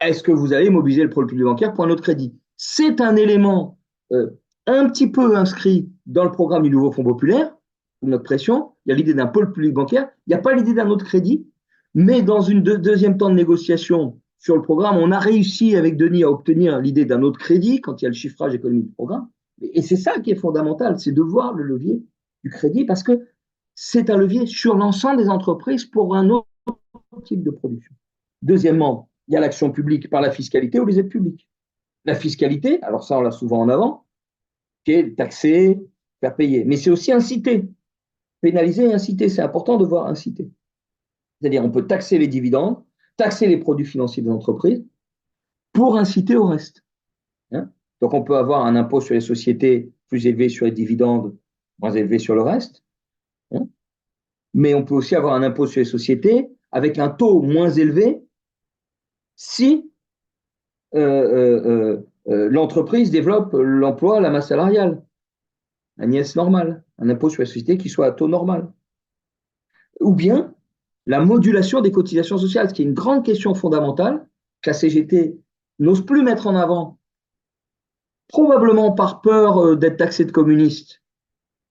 Est-ce que vous allez mobiliser le pôle public bancaire pour un autre crédit? C'est un élément un petit peu inscrit dans le programme du nouveau Fonds populaire, notre pression. Il y a l'idée d'un pôle public bancaire, il n'y a pas l'idée d'un autre crédit, mais dans une deuxième temps de négociation sur le programme, on a réussi avec Denis à obtenir l'idée d'un autre crédit quand il y a le chiffrage économique du programme. Et c'est ça qui est fondamental, c'est de voir le levier du crédit parce que c'est un levier sur l'ensemble des entreprises pour un autre type de production. Deuxièmement, il y a l'action publique par la fiscalité ou les aides publiques. La fiscalité, alors ça on l'a souvent en avant, qui est taxer, faire payer, mais c'est aussi inciter, pénaliser et inciter, c'est important de voir inciter. C'est-à-dire on peut taxer les dividendes, taxer les produits financiers des entreprises pour inciter au reste. Hein? Donc on peut avoir un impôt sur les sociétés plus élevé sur les dividendes, moins élevé sur le reste. Hein? Mais on peut aussi avoir un impôt sur les sociétés avec un taux moins élevé si l'entreprise développe l'emploi, la masse salariale, un IS normal, un impôt sur la société qui soit à taux normal. Ou bien la modulation des cotisations sociales, ce qui est une grande question fondamentale que la CGT n'ose plus mettre en avant, probablement par peur d'être taxé de communiste,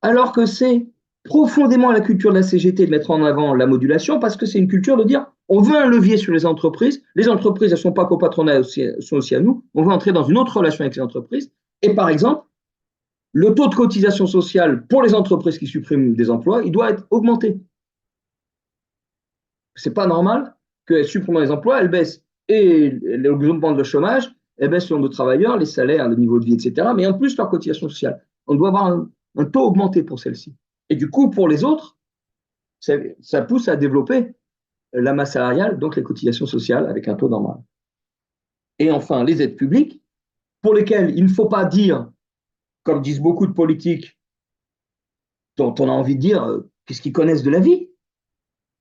alors que c'est profondément la culture de la CGT de mettre en avant la modulation, parce que c'est une culture de dire on veut un levier sur les entreprises elles ne sont pas qu'au patronat, elles sont aussi à nous, on veut entrer dans une autre relation avec les entreprises, et par exemple, le taux de cotisation sociale pour les entreprises qui suppriment des emplois, il doit être augmenté. C'est pas normal qu'elles suppriment les emplois, elles baissent et l'augmentement de chômage, elles baissent le nombre de travailleurs, les salaires, le niveau de vie, etc. Mais en plus, leur cotisation sociale. On doit avoir un taux augmenté pour celle-ci. Et du coup, pour les autres, ça pousse à développer la masse salariale, donc les cotisations sociales avec un taux normal. Et enfin, les aides publiques, pour lesquelles il ne faut pas dire, comme disent beaucoup de politiques, dont on a envie de dire, qu'est-ce qu'ils connaissent de la vie?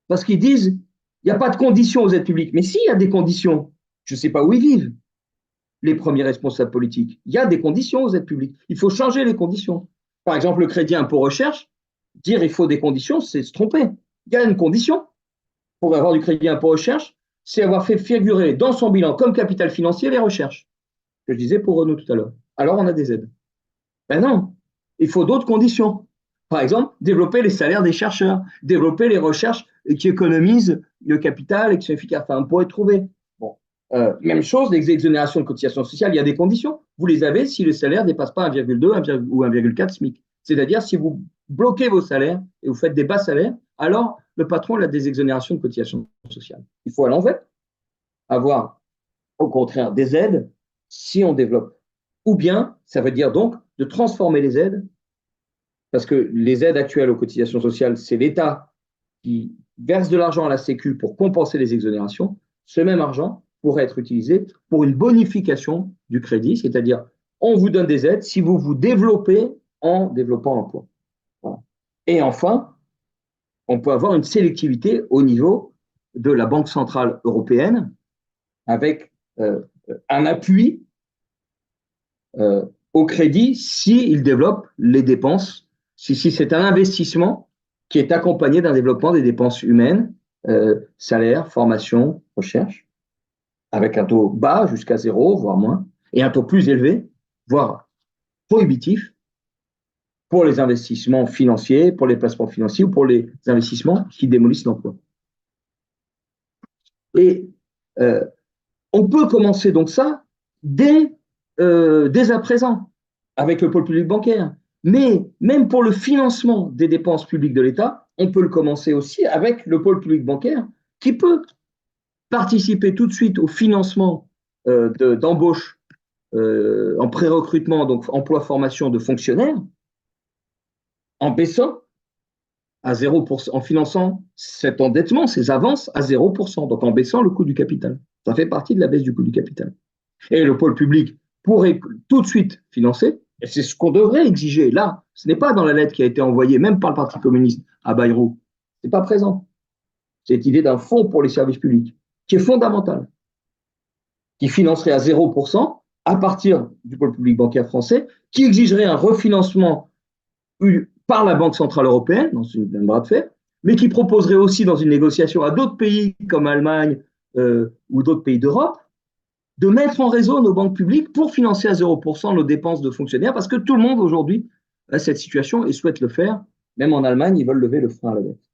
Parce qu'ils disent, il n'y a pas de conditions aux aides publiques. Mais si, il y a des conditions. Je ne sais pas où ils vivent, les premiers responsables politiques. Il y a des conditions aux aides publiques. Il faut changer les conditions. Par exemple, le crédit impôt recherche, dire il faut des conditions, c'est se tromper. Il y a une condition pour avoir du crédit impôt recherche, c'est avoir fait figurer dans son bilan comme capital financier les recherches, que je disais pour Renault tout à l'heure. Alors on a des aides. Ben non, il faut d'autres conditions. Par exemple, développer les salaires des chercheurs, développer les recherches qui économisent le capital et qui sont efficaces. Enfin, on pourrait trouver. Bon. Même chose, les exonérations de cotisations sociales, il y a des conditions. Vous les avez si le salaire ne dépasse pas 1,2 ou 1,4 SMIC. C'est-à-dire, si vous bloquez vos salaires et vous faites des bas salaires, alors le patron a des exonérations de cotisations sociales. Il faut à l'envers avoir, au contraire, des aides si on développe. Ou bien, ça veut dire donc de transformer les aides, parce que les aides actuelles aux cotisations sociales, c'est l'État qui verse de l'argent à la Sécu pour compenser les exonérations. Ce même argent pourrait être utilisé pour une bonification du crédit, c'est-à-dire on vous donne des aides si vous vous développez en développant l'emploi. Voilà. Et enfin, on peut avoir une sélectivité au niveau de la Banque centrale européenne avec un appui au crédit s'il développe les dépenses, si c'est un investissement qui est accompagné d'un développement des dépenses humaines, salaire, formation, recherche, avec un taux bas jusqu'à 0, voire moins, et un taux plus élevé, voire prohibitif, pour les investissements financiers, pour les placements financiers ou pour les investissements qui démolissent l'emploi. Et on peut commencer donc ça dès à présent, avec le pôle public bancaire. Mais même pour le financement des dépenses publiques de l'État, on peut le commencer aussi avec le pôle public bancaire qui peut participer tout de suite au financement d'embauche en pré-recrutement, donc emploi-formation de fonctionnaires, en baissant à 0%, en finançant cet endettement, ces avances à 0%, donc en baissant le coût du capital. Ça fait partie de la baisse du coût du capital. Et le pôle public pourrait tout de suite financer, et c'est ce qu'on devrait exiger. Là, ce n'est pas dans la lettre qui a été envoyée, même par le Parti communiste à Bayrou. Ce n'est pas présent. Cette idée d'un fonds pour les services publics, qui est fondamental, qui financerait à 0% à partir du pôle public bancaire français, qui exigerait un refinancement par la Banque centrale européenne, dans un bras de fer, mais qui proposerait aussi dans une négociation à d'autres pays comme Allemagne ou d'autres pays d'Europe, de mettre en réseau nos banques publiques pour financer à 0% nos dépenses de fonctionnaires, parce que tout le monde aujourd'hui a cette situation et souhaite le faire. Même en Allemagne, ils veulent lever le frein à la dette.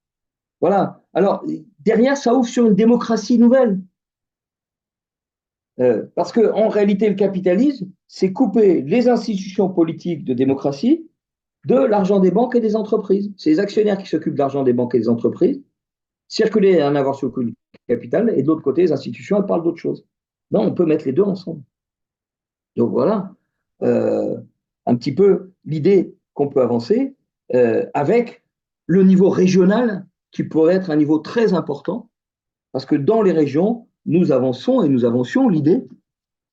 Voilà. Alors, derrière, ça ouvre sur une démocratie nouvelle. Parce qu'en réalité, le capitalisme, c'est couper les institutions politiques de démocratie de l'argent des banques et des entreprises. C'est les actionnaires qui s'occupent de l'argent des banques et des entreprises, circuler et en avoir sur le coût du capital, et de l'autre côté, les institutions, elles parlent d'autre chose. Non, on peut mettre les deux ensemble. Donc voilà, un petit peu l'idée qu'on peut avancer avec le niveau régional qui pourrait être un niveau très important, parce que dans les régions, nous avançons et nous avancions l'idée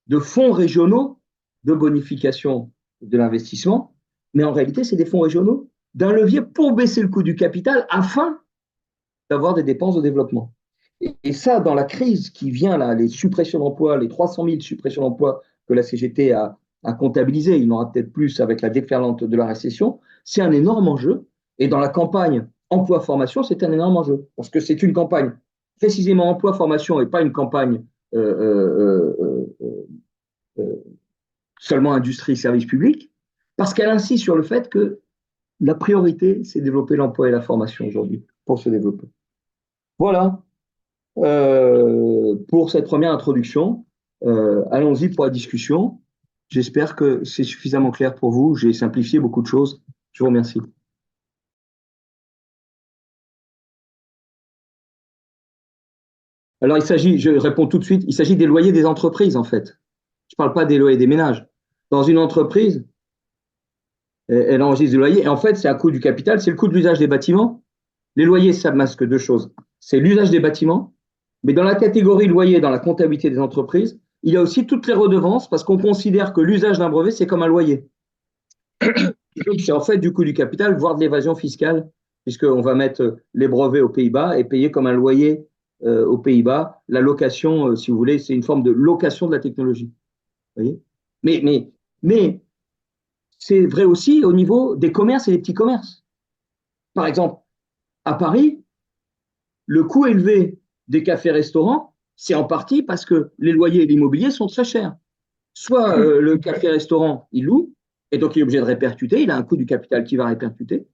de fonds régionaux de bonification de l'investissement, mais en réalité, c'est des fonds régionaux d'un levier pour baisser le coût du capital afin d'avoir des dépenses de développement. Et ça, dans la crise qui vient là, les suppressions d'emplois, les 300 000 suppressions d'emplois que la CGT a comptabilisées, il y en aura peut-être plus avec la déferlante de la récession, c'est un énorme enjeu. Et dans la campagne emploi-formation, c'est un énorme enjeu. Parce que c'est une campagne précisément emploi-formation et pas une campagne euh, euh, euh, euh, seulement industrie-service public, parce qu'elle insiste sur le fait que la priorité, c'est développer l'emploi et la formation aujourd'hui pour se développer. Voilà pour cette première introduction. Allons-y pour la discussion. J'espère que c'est suffisamment clair pour vous. J'ai simplifié beaucoup de choses. Je vous remercie. Alors, je réponds tout de suite, il s'agit des loyers des entreprises, en fait. Je ne parle pas des loyers des ménages. Dans une entreprise, elle enregistre des loyers, et en fait, c'est un coût du capital, c'est le coût de l'usage des bâtiments. Les loyers, ça masque deux choses. C'est l'usage des bâtiments, mais dans la catégorie loyer, dans la comptabilité des entreprises, il y a aussi toutes les redevances, parce qu'on considère que l'usage d'un brevet, c'est comme un loyer. Donc, c'est en fait du coût du capital, voire de l'évasion fiscale, puisqu'on va mettre les brevets aux Pays-Bas et payer comme un loyer aux Pays-Bas. La location, si vous voulez, c'est une forme de location de la technologie. Vous voyez, mais c'est vrai aussi au niveau des commerces et des petits commerces. Par exemple, à Paris, le coût élevé des cafés-restaurants, c'est en partie parce que les loyers et l'immobilier sont très chers. Soit le café-restaurant, il loue, et donc il est obligé de répercuter, il a un coût du capital qui va répercuter.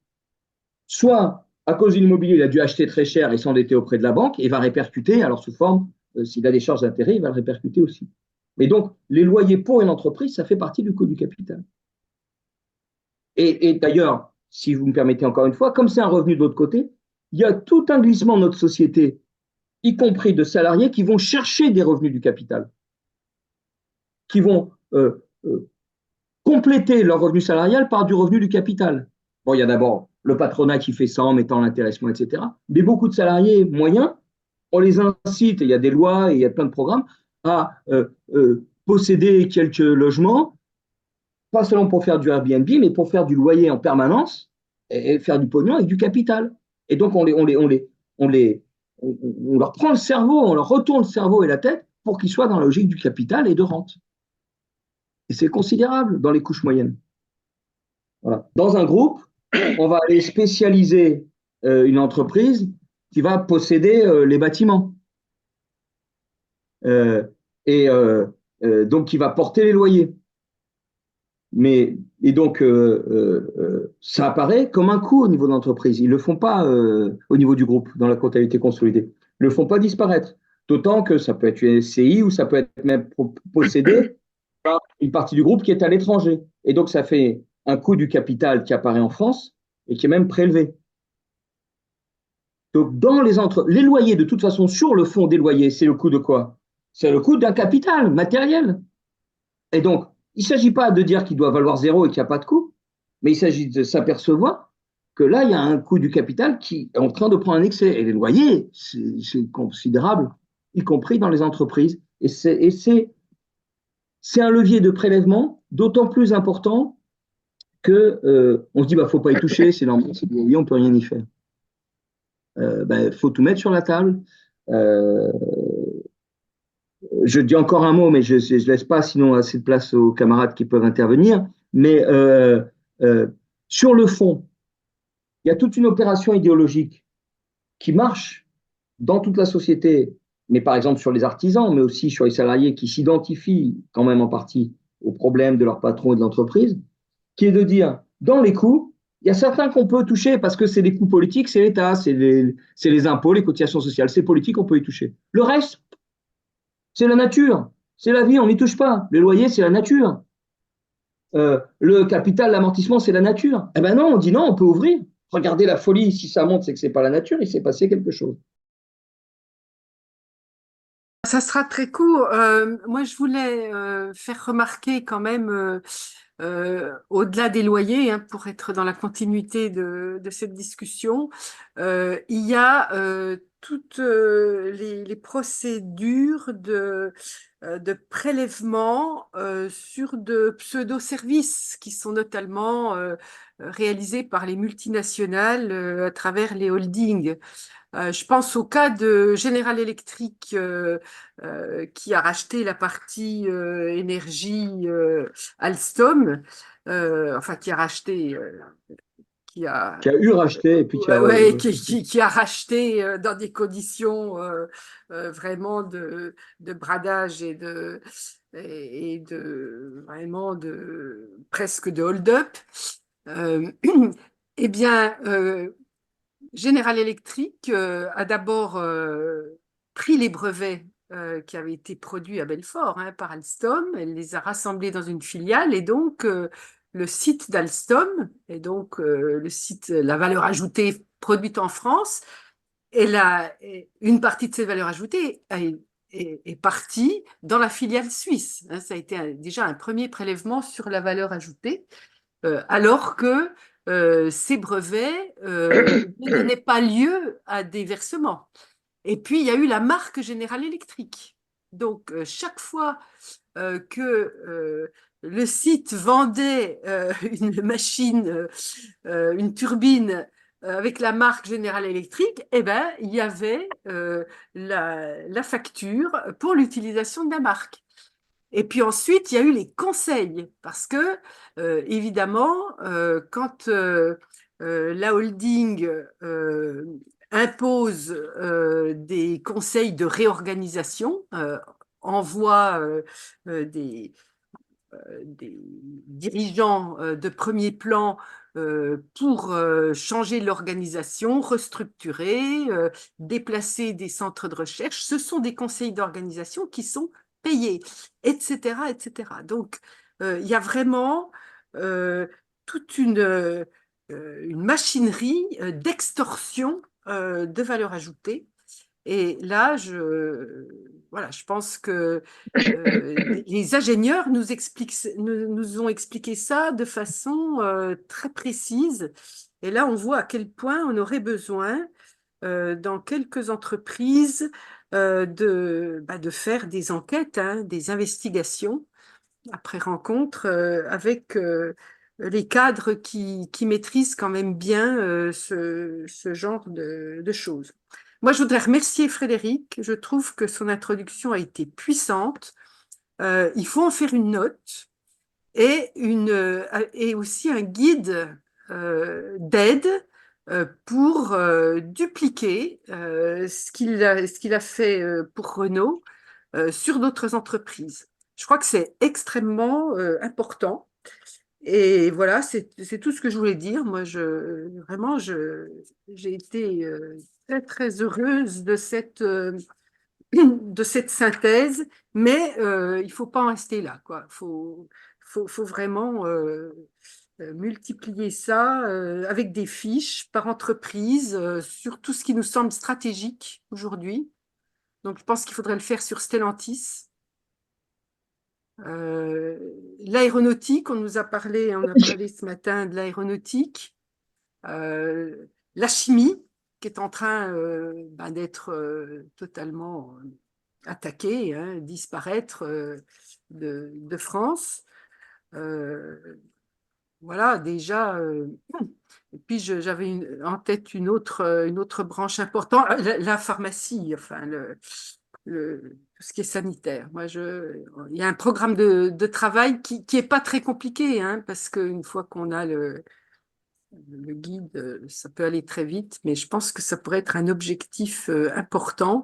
Soit, à cause de l'immobilier, il a dû acheter très cher et s'endetter auprès de la banque et va répercuter, alors sous forme, s'il a des charges d'intérêt, il va le répercuter aussi. Mais donc, les loyers pour une entreprise, ça fait partie du coût du capital. Et d'ailleurs, si vous me permettez encore une fois, comme c'est un revenu de l'autre côté, il y a tout un glissement de notre société, y compris de salariés qui vont chercher des revenus du capital, qui vont compléter leur revenu salarial par du revenu du capital. Bon, il y a d'abord le patronat qui fait ça en mettant l'intéressement, etc. Mais beaucoup de salariés moyens, on les incite, il y a des lois et il y a plein de programmes, à posséder quelques logements, pas seulement pour faire du Airbnb, mais pour faire du loyer en permanence et faire du pognon avec du capital. Et donc, on leur prend le cerveau, on leur retourne le cerveau et la tête pour qu'ils soient dans la logique du capital et de rente. Et c'est considérable dans les couches moyennes. Voilà. Dans un groupe, on va aller spécialiser une entreprise qui va posséder les bâtiments euh, et donc qui va porter les loyers. Et donc, ça apparaît comme un coût au niveau de l'entreprise. Ils ne le font pas au niveau du groupe, dans la comptabilité consolidée. Ils ne le font pas disparaître. D'autant que ça peut être une SCI ou ça peut être même possédé par une partie du groupe qui est à l'étranger. Et donc, ça fait un coût du capital qui apparaît en France et qui est même prélevé. Donc, les loyers, de toute façon, sur le fond des loyers, c'est le coût de quoi? C'est le coût d'un capital matériel. Et donc, il ne s'agit pas de dire qu'il doit valoir zéro et qu'il n'y a pas de coût, mais il s'agit de s'apercevoir que là, il y a un coût du capital qui est en train de prendre un excès. Et les loyers, c'est considérable, y compris dans les entreprises. Et c'est un levier de prélèvement d'autant plus important que on se dit, bah, faut pas y toucher, c'est normal, c'est des loyers, on peut rien y faire. Faut tout mettre sur la table. Euh, je dis encore un mot, mais je ne laisse pas sinon assez de place aux camarades qui peuvent intervenir. Mais euh, sur le fond, il y a toute une opération idéologique qui marche dans toute la société, mais par exemple sur les artisans, mais aussi sur les salariés qui s'identifient quand même en partie aux problèmes de leur patron et de l'entreprise, qui est de dire, dans les coûts, il y a certains qu'on peut toucher parce que c'est des coûts politiques, c'est l'État, c'est les impôts, les cotisations sociales, c'est politique, on peut y toucher. Le reste, c'est la nature, c'est la vie, on n'y touche pas. Les loyers, c'est la nature. Le capital, l'amortissement, c'est la nature. Eh ben non, on dit non, on peut ouvrir. Regardez la folie, si ça monte, c'est que c'est pas la nature, il s'est passé quelque chose. Ça sera très court. Moi, je voulais faire remarquer quand même, au-delà des loyers, hein, pour être dans la continuité de cette discussion, il y a toutes les procédures de prélèvement sur de pseudo-services qui sont notamment réalisés par les multinationales à travers les holdings. Je pense au cas de General Electric qui a racheté la partie énergie Alstom, enfin qui a racheté, qui a Qui a eu racheté et puis qui ouais, a. ouais, qui a racheté dans des conditions vraiment de bradage et de vraiment presque de hold-up. Euh, eh bien, General Electric a d'abord pris les brevets qui avaient été produits à Belfort par Alstom, elle les a rassemblés dans une filiale et donc le site d'Alstom, et donc le site, la valeur ajoutée produite en France, une partie de cette valeur ajoutée est partie dans la filiale suisse. Ça a été déjà un premier prélèvement sur la valeur ajoutée, alors que ces brevets ne donnaient pas lieu à des versements. Et puis, il y a eu la marque General Electric. Donc, chaque fois que le site vendait une machine, une turbine avec la marque General Electric, eh ben, il y avait la facture pour l'utilisation de la marque. Et puis ensuite, il y a eu les conseils, parce que, évidemment, quand la holding impose des conseils de réorganisation, envoie des dirigeants de premier plan pour changer l'organisation, restructurer, déplacer des centres de recherche. Ce sont des conseils d'organisation qui sont payés, etc., etc. Donc, il y a vraiment toute une machinerie d'extorsion de valeur ajoutée. Et là, voilà, je pense que les ingénieurs nous ont expliqué ça de façon très précise. Et là, on voit à quel point on aurait besoin, dans quelques entreprises, de faire des enquêtes, des investigations après rencontre avec les cadres qui maîtrisent quand même bien ce genre de choses. Moi, je voudrais remercier Frédéric. Je trouve que son introduction a été puissante. Il faut en faire une note et aussi un guide d'aide pour dupliquer ce qu'il a fait pour Renault sur d'autres entreprises. Je crois que c'est extrêmement important. Et voilà, c'est tout ce que je voulais dire. Moi, vraiment, j'ai été très, très heureuse de cette synthèse, mais il ne faut pas en rester là, quoi. Faut vraiment multiplier ça avec des fiches par entreprise sur tout ce qui nous semble stratégique aujourd'hui. Donc, je pense qu'il faudrait le faire sur Stellantis. L'aéronautique, on a parlé ce matin de l'aéronautique. La chimie, qui est en train d'être totalement attaquée, disparaître de France. Voilà, déjà. Et puis, j'avais en tête une autre branche importante, la pharmacie, enfin, tout ce qui est sanitaire. Il y a un programme de travail qui est pas très compliqué, parce qu'une fois qu'on a le guide, ça peut aller très vite, mais je pense que ça pourrait être un objectif important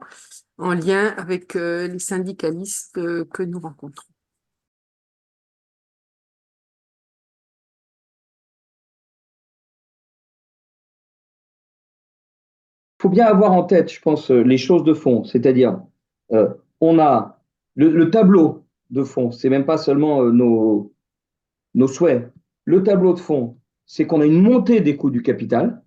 en lien avec les syndicalistes que nous rencontrons. Il faut bien avoir en tête, je pense, les choses de fond. C'est-à-dire, on a le tableau de fond, c'est même pas seulement nos souhaits. Le tableau de fond, c'est qu'on a une montée des coûts du capital,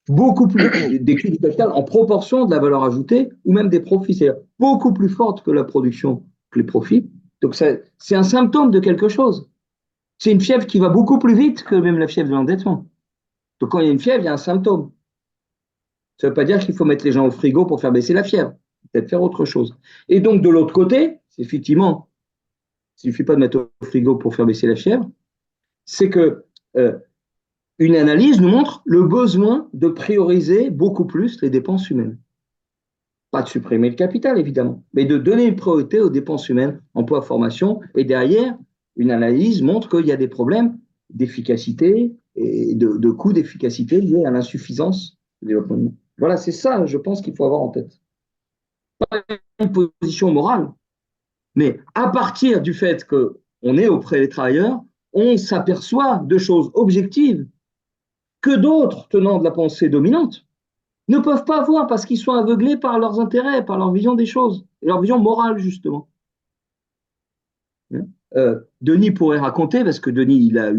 beaucoup plus des coûts du capital en proportion de la valeur ajoutée ou même des profits, c'est-à-dire beaucoup plus forte que la production, que les profits. Donc, c'est un symptôme de quelque chose. C'est une fièvre qui va beaucoup plus vite que même la fièvre de l'endettement. Donc, quand il y a une fièvre, il y a un symptôme. Ça ne veut pas dire qu'il faut mettre les gens au frigo pour faire baisser la fièvre. Peut-être faire autre chose. Et donc, de l'autre côté, effectivement, il ne suffit pas de mettre au frigo pour faire baisser la fièvre, c'est que une analyse nous montre le besoin de prioriser beaucoup plus les dépenses humaines. Pas de supprimer le capital, évidemment, mais de donner une priorité aux dépenses humaines, emploi, formation, et derrière, une analyse montre qu'il y a des problèmes d'efficacité et de coûts d'efficacité liés à l'insuffisance du développement humain. Voilà, c'est ça, je pense, qu'il faut avoir en tête. Pas une position morale, mais à partir du fait qu'on est auprès des travailleurs, on s'aperçoit de choses objectives que d'autres tenants de la pensée dominante ne peuvent pas voir parce qu'ils sont aveuglés par leurs intérêts, par leur vision des choses, et leur vision morale, justement. Denis pourrait raconter, parce que Denis, il a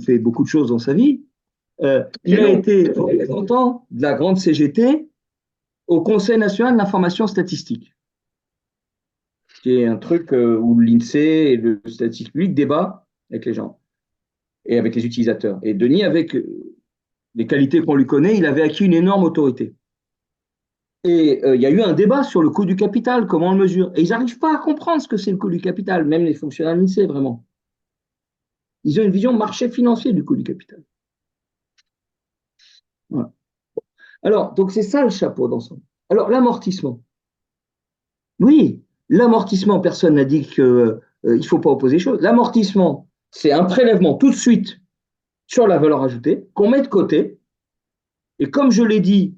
fait beaucoup de choses dans sa vie, il a été représentant de la grande CGT au Conseil national de l'information statistique, qui est un truc où l'INSEE et le statistique public débat avec les gens et avec les utilisateurs. Et Denis, avec les qualités qu'on lui connaît, il avait acquis une énorme autorité. Et il y a eu un débat sur le coût du capital, comment on le mesure. Et ils n'arrivent pas à comprendre ce que c'est le coût du capital, même les fonctionnaires de l'INSEE, vraiment. Ils ont une vision marché financier du coût du capital. Voilà. Alors, donc c'est ça le chapeau d'ensemble. Alors, l'amortissement. Oui, l'amortissement, personne n'a dit qu'il ne faut pas opposer les choses. L'amortissement, c'est un prélèvement tout de suite sur la valeur ajoutée qu'on met de côté. Et comme je l'ai dit,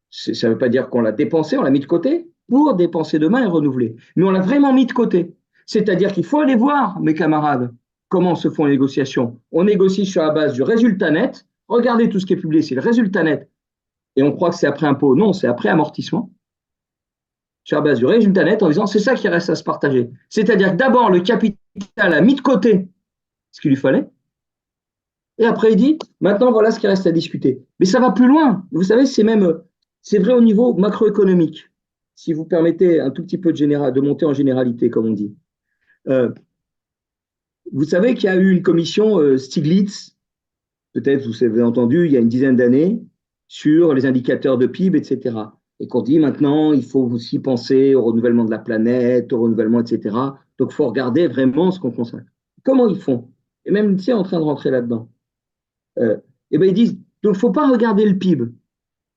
ça ne veut pas dire qu'on l'a dépensé, on l'a mis de côté pour dépenser demain et renouveler. Mais on l'a vraiment mis de côté. C'est-à-dire qu'il faut aller voir, mes camarades, comment se font les négociations. On négocie sur la base du résultat net. Regardez tout ce qui est publié, c'est le résultat net. Et on croit que c'est après impôt. Non, c'est après amortissement. Sur la base du résultat net, en disant c'est ça qui reste à se partager. C'est-à-dire que d'abord, le capital a mis de côté ce qu'il lui fallait. Et après, il dit maintenant, voilà ce qui reste à discuter. Mais ça va plus loin. Vous savez, c'est vrai au niveau macroéconomique. Si vous permettez un tout petit peu de monter en généralité, comme on dit. Vous savez qu'il y a eu une commission Stiglitz, peut-être vous avez entendu, il y a une dizaine d'années, sur les indicateurs de PIB, etc. Et qu'on dit maintenant, il faut aussi penser au renouvellement de la planète, au renouvellement, etc. Donc, il faut regarder vraiment ce qu'on consacre. Comment ils font? Et même l'INSEE est en train de rentrer là-dedans. Et ben ils disent, donc il ne faut pas regarder le PIB.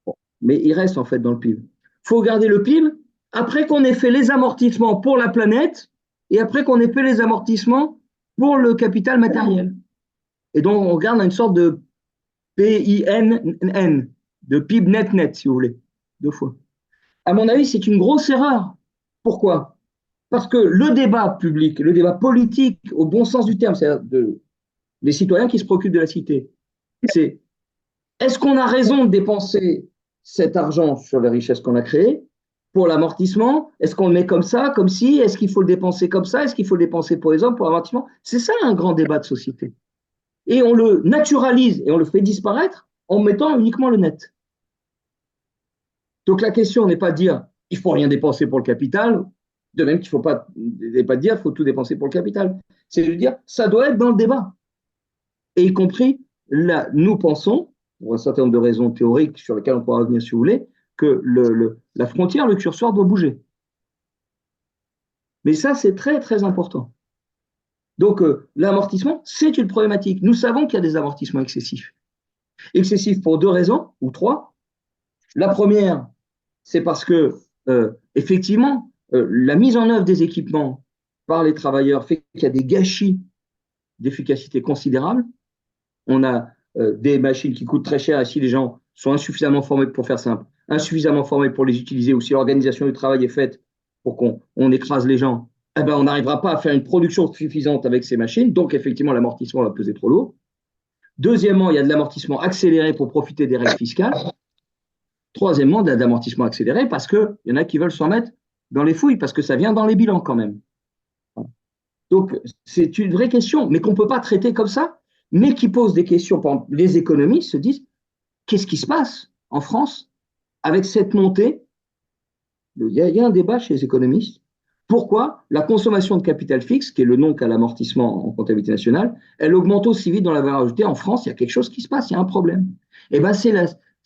Bon, mais il reste en fait dans le PIB. Il faut regarder le PIB après qu'on ait fait les amortissements pour la planète et après qu'on ait fait les amortissements pour le capital matériel. Et donc, on regarde une sorte de PINN, de PIB net, si vous voulez, 2 fois. À mon avis, c'est une grosse erreur. Pourquoi? Parce que le débat public, le débat politique, au bon sens du terme, c'est-à-dire des citoyens qui se préoccupent de la cité, c'est est-ce qu'on a raison de dépenser cet argent sur les richesses qu'on a créées pour l'amortissement? Est-ce qu'on le met comme ça, comme si? Est-ce qu'il faut le dépenser comme ça? Est-ce qu'il faut le dépenser pour les hommes, pour l'amortissement? C'est ça un grand débat de société. Et on le naturalise et on le fait disparaître en mettant uniquement le net. Donc la question n'est pas de dire il ne faut rien dépenser pour le capital, de même qu'il ne faut pas dire il faut tout dépenser pour le capital. C'est de dire ça doit être dans le débat. Et y compris, là, nous pensons, pour un certain nombre de raisons théoriques sur lesquelles on pourra revenir si vous voulez, que la frontière, le curseur doit bouger. Mais ça, c'est très, très important. Donc, l'amortissement, c'est une problématique. Nous savons qu'il y a des amortissements excessifs. Excessifs pour 2 raisons, ou 3. La première, c'est parce que, effectivement, la mise en œuvre des équipements par les travailleurs fait qu'il y a des gâchis d'efficacité considérables. On a des machines qui coûtent très cher et si les gens sont insuffisamment formés, pour faire simple, insuffisamment formés pour les utiliser, ou si l'organisation du travail est faite pour qu'on écrase les gens, eh ben, on n'arrivera pas à faire une production suffisante avec ces machines. Donc, effectivement, l'amortissement va peser trop lourd. Deuxièmement, il y a de l'amortissement accéléré pour profiter des règles fiscales. Troisièmement, de l'amortissement accéléré parce qu'il y en a qui veulent s'en mettre dans les fouilles, parce que ça vient dans les bilans quand même. Donc, c'est une vraie question, mais qu'on ne peut pas traiter comme ça, mais qui pose des questions. Par exemple, les économistes se disent, qu'est-ce qui se passe en France avec cette montée? Il y a un débat chez les économistes. Pourquoi la consommation de capital fixe, qui est le nom qu'a l'amortissement en comptabilité nationale, elle augmente aussi vite dans la valeur ajoutée? En France, il y a quelque chose qui se passe, il y a un problème. Et bien, c'est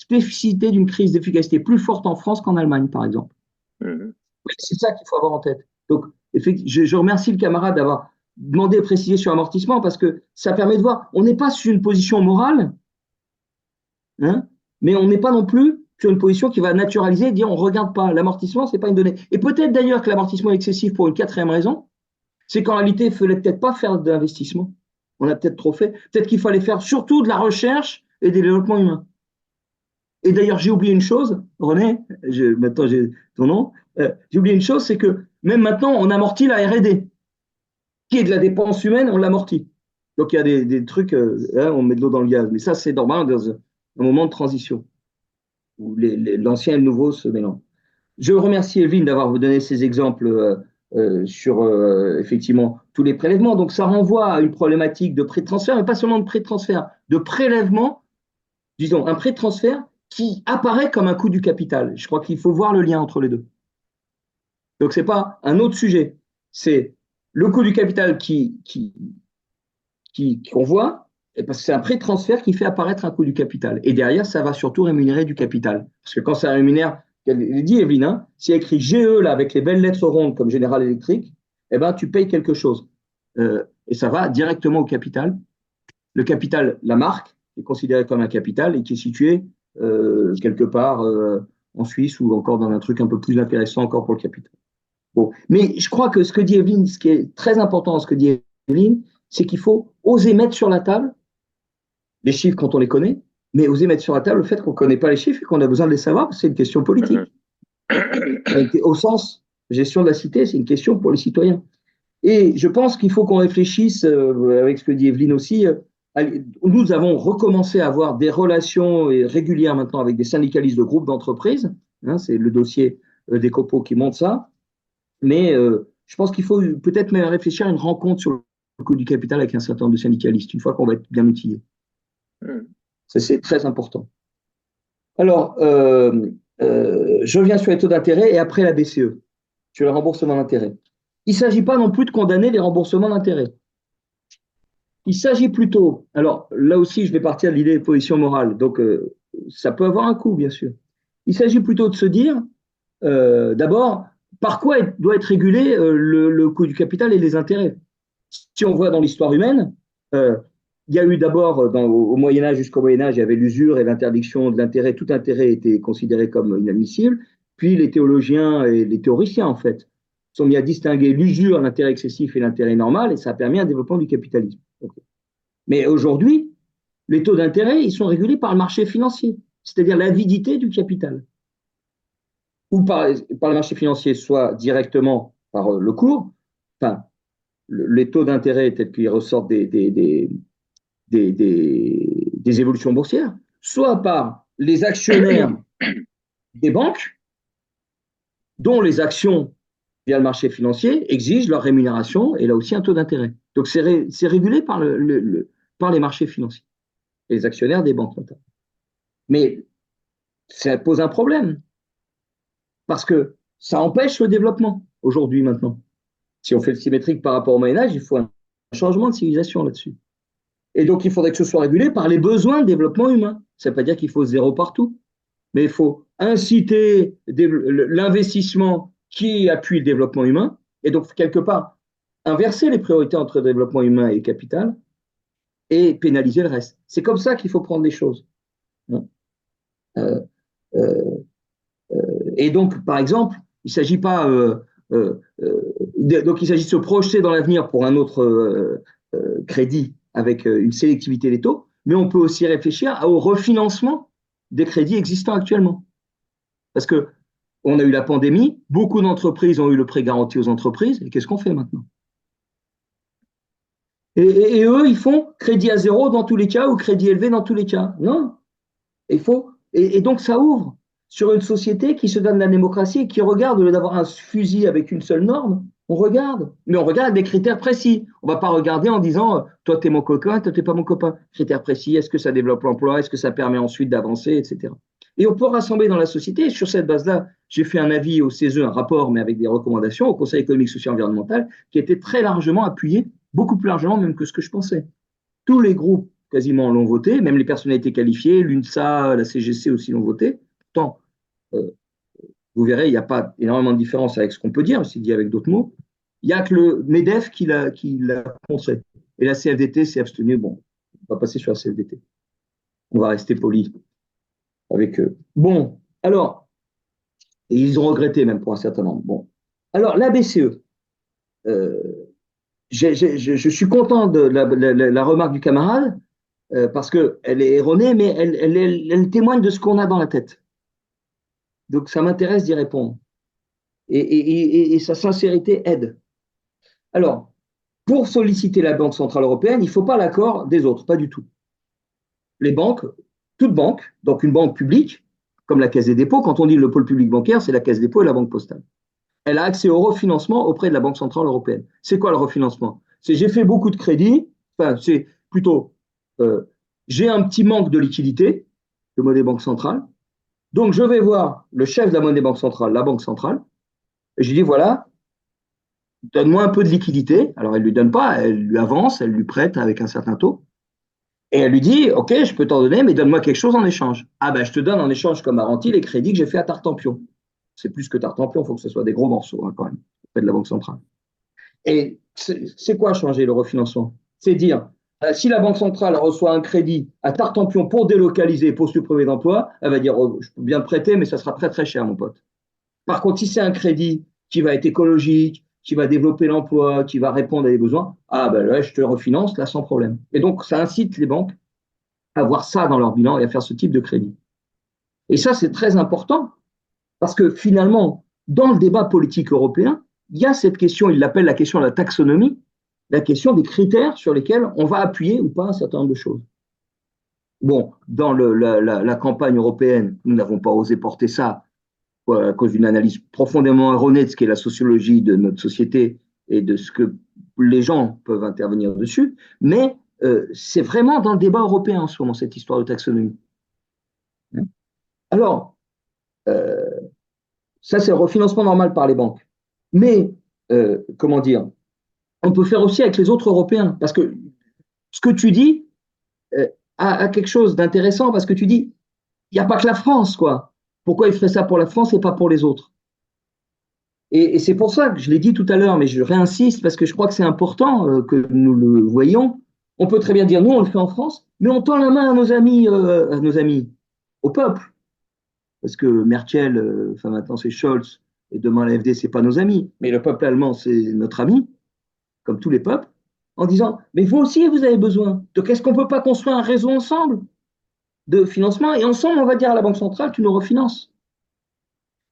spécificité d'une crise d'efficacité plus forte en France qu'en Allemagne, par exemple. Mhm. C'est ça qu'il faut avoir en tête. Donc, je remercie le camarade d'avoir demandé et précisé sur l'amortissement parce que ça permet de voir, on n'est pas sur une position morale, hein, mais on n'est pas non plus sur une position qui va naturaliser et dire on ne regarde pas. L'amortissement, ce n'est pas une donnée. Et peut-être d'ailleurs que l'amortissement est excessif pour une quatrième raison, c'est qu'en réalité, il ne fallait peut-être pas faire d'investissement. On a peut-être trop fait. Peut-être qu'il fallait faire surtout de la recherche et du développement humain. Et d'ailleurs, j'ai oublié une chose, René, maintenant j'ai ton nom, j'ai oublié une chose, c'est que même maintenant, on amortit la R&D, qui est de la dépense humaine, on l'amortit. Donc il y a des trucs, on met de l'eau dans le gaz, mais ça c'est normal dans un moment de transition, où l'ancien et le nouveau se mélangent. Je remercie Evelyne d'avoir vous donné ces exemples sur effectivement tous les prélèvements. Donc ça renvoie à une problématique de prêt de transfert, mais pas seulement de prêt de transfert, de prélèvement, disons un prêt de transfert qui apparaît comme un coût du capital. Je crois qu'il faut voir le lien entre les deux. Donc ce n'est pas un autre sujet, c'est le coût du capital qu'on voit, parce que c'est un prêt de transfert qui fait apparaître un coût du capital. Et derrière, ça va surtout rémunérer du capital. Parce que quand ça rémunère, elle dit Evelyne, hein, s'il y a écrit GE là, avec les belles lettres rondes comme General Electric, eh ben, tu payes quelque chose. Et ça va directement au capital. Le capital, la marque, est considérée comme un capital et qui est situé quelque part en Suisse ou encore dans un truc un peu plus intéressant encore pour le capital. Bon. Mais je crois que ce que dit Evelyne, ce qui est très important, ce que dit Evelyne, c'est qu'il faut oser mettre sur la table les chiffres quand on les connaît, mais oser mettre sur la table le fait qu'on ne connaît pas les chiffres et qu'on a besoin de les savoir, parce que c'est une question politique. Au sens gestion de la cité, c'est une question pour les citoyens. Et je pense qu'il faut qu'on réfléchisse, avec ce que dit Evelyne aussi, nous avons recommencé à avoir des relations régulières maintenant avec des syndicalistes de groupes d'entreprises, hein, c'est le dossier des copeaux qui montre ça, mais je pense qu'il faut peut-être même réfléchir à une rencontre sur le coût du capital avec un certain nombre de syndicalistes, une fois qu'on va être bien outillé. Ça, c'est très important. Alors, je reviens sur les taux d'intérêt et après la BCE, sur le remboursement d'intérêt. Il ne s'agit pas non plus de condamner les remboursements d'intérêt. Il s'agit plutôt, alors là aussi je vais partir de l'idée de position morale, donc ça peut avoir un coût bien sûr. Il s'agit plutôt de se dire, d'abord, par quoi doit être régulé le coût du capital et les intérêts. Si on voit dans l'histoire humaine, il y a eu d'abord, au Moyen-Âge, jusqu'au Moyen-Âge, il y avait l'usure et l'interdiction de l'intérêt. Tout intérêt était considéré comme inadmissible. Puis les théologiens et les théoriciens, en fait, sont mis à distinguer l'usure, l'intérêt excessif et l'intérêt normal, et ça a permis un développement du capitalisme. Okay. Mais aujourd'hui, les taux d'intérêt, ils sont régulés par le marché financier, c'est-à-dire l'avidité du capital. Ou par le marché financier, soit directement par le cours, enfin, les taux d'intérêt tels qu'ils ressortent des évolutions boursières, soit par les actionnaires des banques, dont les actions via le marché financier exigent leur rémunération et là aussi un taux d'intérêt. Donc c'est régulé par, par les marchés financiers, les actionnaires des banques notamment. Mais ça pose un problème, parce que ça empêche le développement aujourd'hui maintenant. Si on fait le symétrique par rapport au Moyen-Âge, il faut un changement de civilisation là-dessus. Et donc, il faudrait que ce soit régulé par les besoins de développement humain. Ça ne veut pas dire qu'il faut zéro partout, mais il faut inciter l'investissement qui appuie le développement humain, et donc, quelque part, inverser les priorités entre développement humain et capital, et pénaliser le reste. C'est comme ça qu'il faut prendre les choses. Et donc, par exemple, il ne s'agit pas... donc, il s'agit de se projeter dans l'avenir pour un autre crédit avec une sélectivité des taux, mais on peut aussi réfléchir au refinancement des crédits existants actuellement. Parce qu'on a eu la pandémie, beaucoup d'entreprises ont eu le prêt garanti aux entreprises, et qu'est-ce qu'on fait maintenant? Et eux, ils font crédit à zéro dans tous les cas ou crédit élevé dans tous les cas. Non. Et donc, ça ouvre sur une société qui se donne la démocratie et qui regarde, au lieu d'avoir un fusil avec une seule norme, on regarde. Mais on regarde des critères précis. On ne va pas regarder en disant toi, tu es mon copain, toi, tu n'es pas mon copain. Critères précis, est-ce que ça développe l'emploi, est-ce que ça permet ensuite d'avancer, etc. Et on peut rassembler dans la société. Et sur cette base-là, j'ai fait un avis au CESE, un rapport, mais avec des recommandations au Conseil économique, social et environnemental, qui a été très largement appuyé, beaucoup plus largement même que ce que je pensais. Tous les groupes quasiment l'ont voté, même les personnalités qualifiées, l'UNSA, la CGC aussi l'ont voté. Pourtant, vous verrez, il n'y a pas énormément de différence avec ce qu'on peut dire, c'est dit avec d'autres mots. Il n'y a que le MEDEF qui l'a montré. Et la CFDT s'est abstenue. Bon, on va passer sur la CFDT. On va rester poli avec eux. Bon, alors, et ils ont regretté même pour un certain nombre. Bon, alors la BCE, je suis content de la remarque du camarade parce qu'elle est erronée, mais elle témoigne de ce qu'on a dans la tête. Donc ça m'intéresse d'y répondre. Et sa sincérité aide. Alors, pour solliciter la Banque Centrale Européenne, il ne faut pas l'accord des autres, pas du tout. Les banques, toute banque, donc une banque publique, comme la Caisse des dépôts, quand on dit le pôle public bancaire, c'est la Caisse des dépôts et la Banque postale. Elle a accès au refinancement auprès de la Banque Centrale Européenne. C'est quoi le refinancement? C'est j'ai fait beaucoup de crédits, enfin c'est plutôt j'ai un petit manque de liquidité de monnaie banque centrale, donc je vais voir le chef de la monnaie banque centrale, la Banque centrale, et je lui dis voilà, donne-moi un peu de liquidité. Alors elle ne lui donne pas, elle lui avance, elle lui prête avec un certain taux, et elle lui dit ok, je peux t'en donner, mais donne-moi quelque chose en échange. Ah ben je te donne en échange comme garantie les crédits que j'ai fait à Tartampion. C'est plus que Tartampion, il faut que ce soit des gros morceaux hein, quand même, auprès de la Banque centrale. Et c'est quoi changer le refinancement? C'est dire, si la Banque centrale reçoit un crédit à Tartampion pour délocaliser, pour supprimer d'emplois, elle va dire, oh, je peux bien te prêter, mais ça sera très très cher, mon pote. Par contre, si c'est un crédit qui va être écologique, qui va développer l'emploi, qui va répondre à des besoins, ah ben là, je te refinance, là, sans problème. Et donc, ça incite les banques à voir ça dans leur bilan et à faire ce type de crédit. Et ça, c'est très important, parce que finalement, dans le débat politique européen, il y a cette question, il l'appelle la question de la taxonomie, la question des critères sur lesquels on va appuyer ou pas un certain nombre de choses. Bon, dans la campagne européenne, nous n'avons pas osé porter ça à cause d'une analyse profondément erronée de ce qu'est la sociologie de notre société et de ce que les gens peuvent intervenir dessus, mais c'est vraiment dans le débat européen en ce moment, cette histoire de taxonomie. Alors, ça c'est le refinancement normal par les banques. Mais, comment dire, on peut faire aussi avec les autres Européens, parce que ce que tu dis a quelque chose d'intéressant, parce que tu dis, il n'y a pas que la France, quoi. Pourquoi il ferait ça pour la France et pas pour les autres? Et c'est pour ça que je l'ai dit tout à l'heure, mais je réinsiste, parce que je crois que c'est important que nous le voyions. On peut très bien dire, nous, on le fait en France, mais on tend la main à nos amis, au peuple. Parce que Merkel, enfin maintenant c'est Scholz, et demain la FD, c'est pas nos amis, mais le peuple allemand, c'est notre ami, comme tous les peuples, en disant, mais vous aussi, vous avez besoin. Donc, est-ce qu'on ne peut pas construire un réseau ensemble de financement? Et ensemble, on va dire à la Banque centrale, tu nous refinances.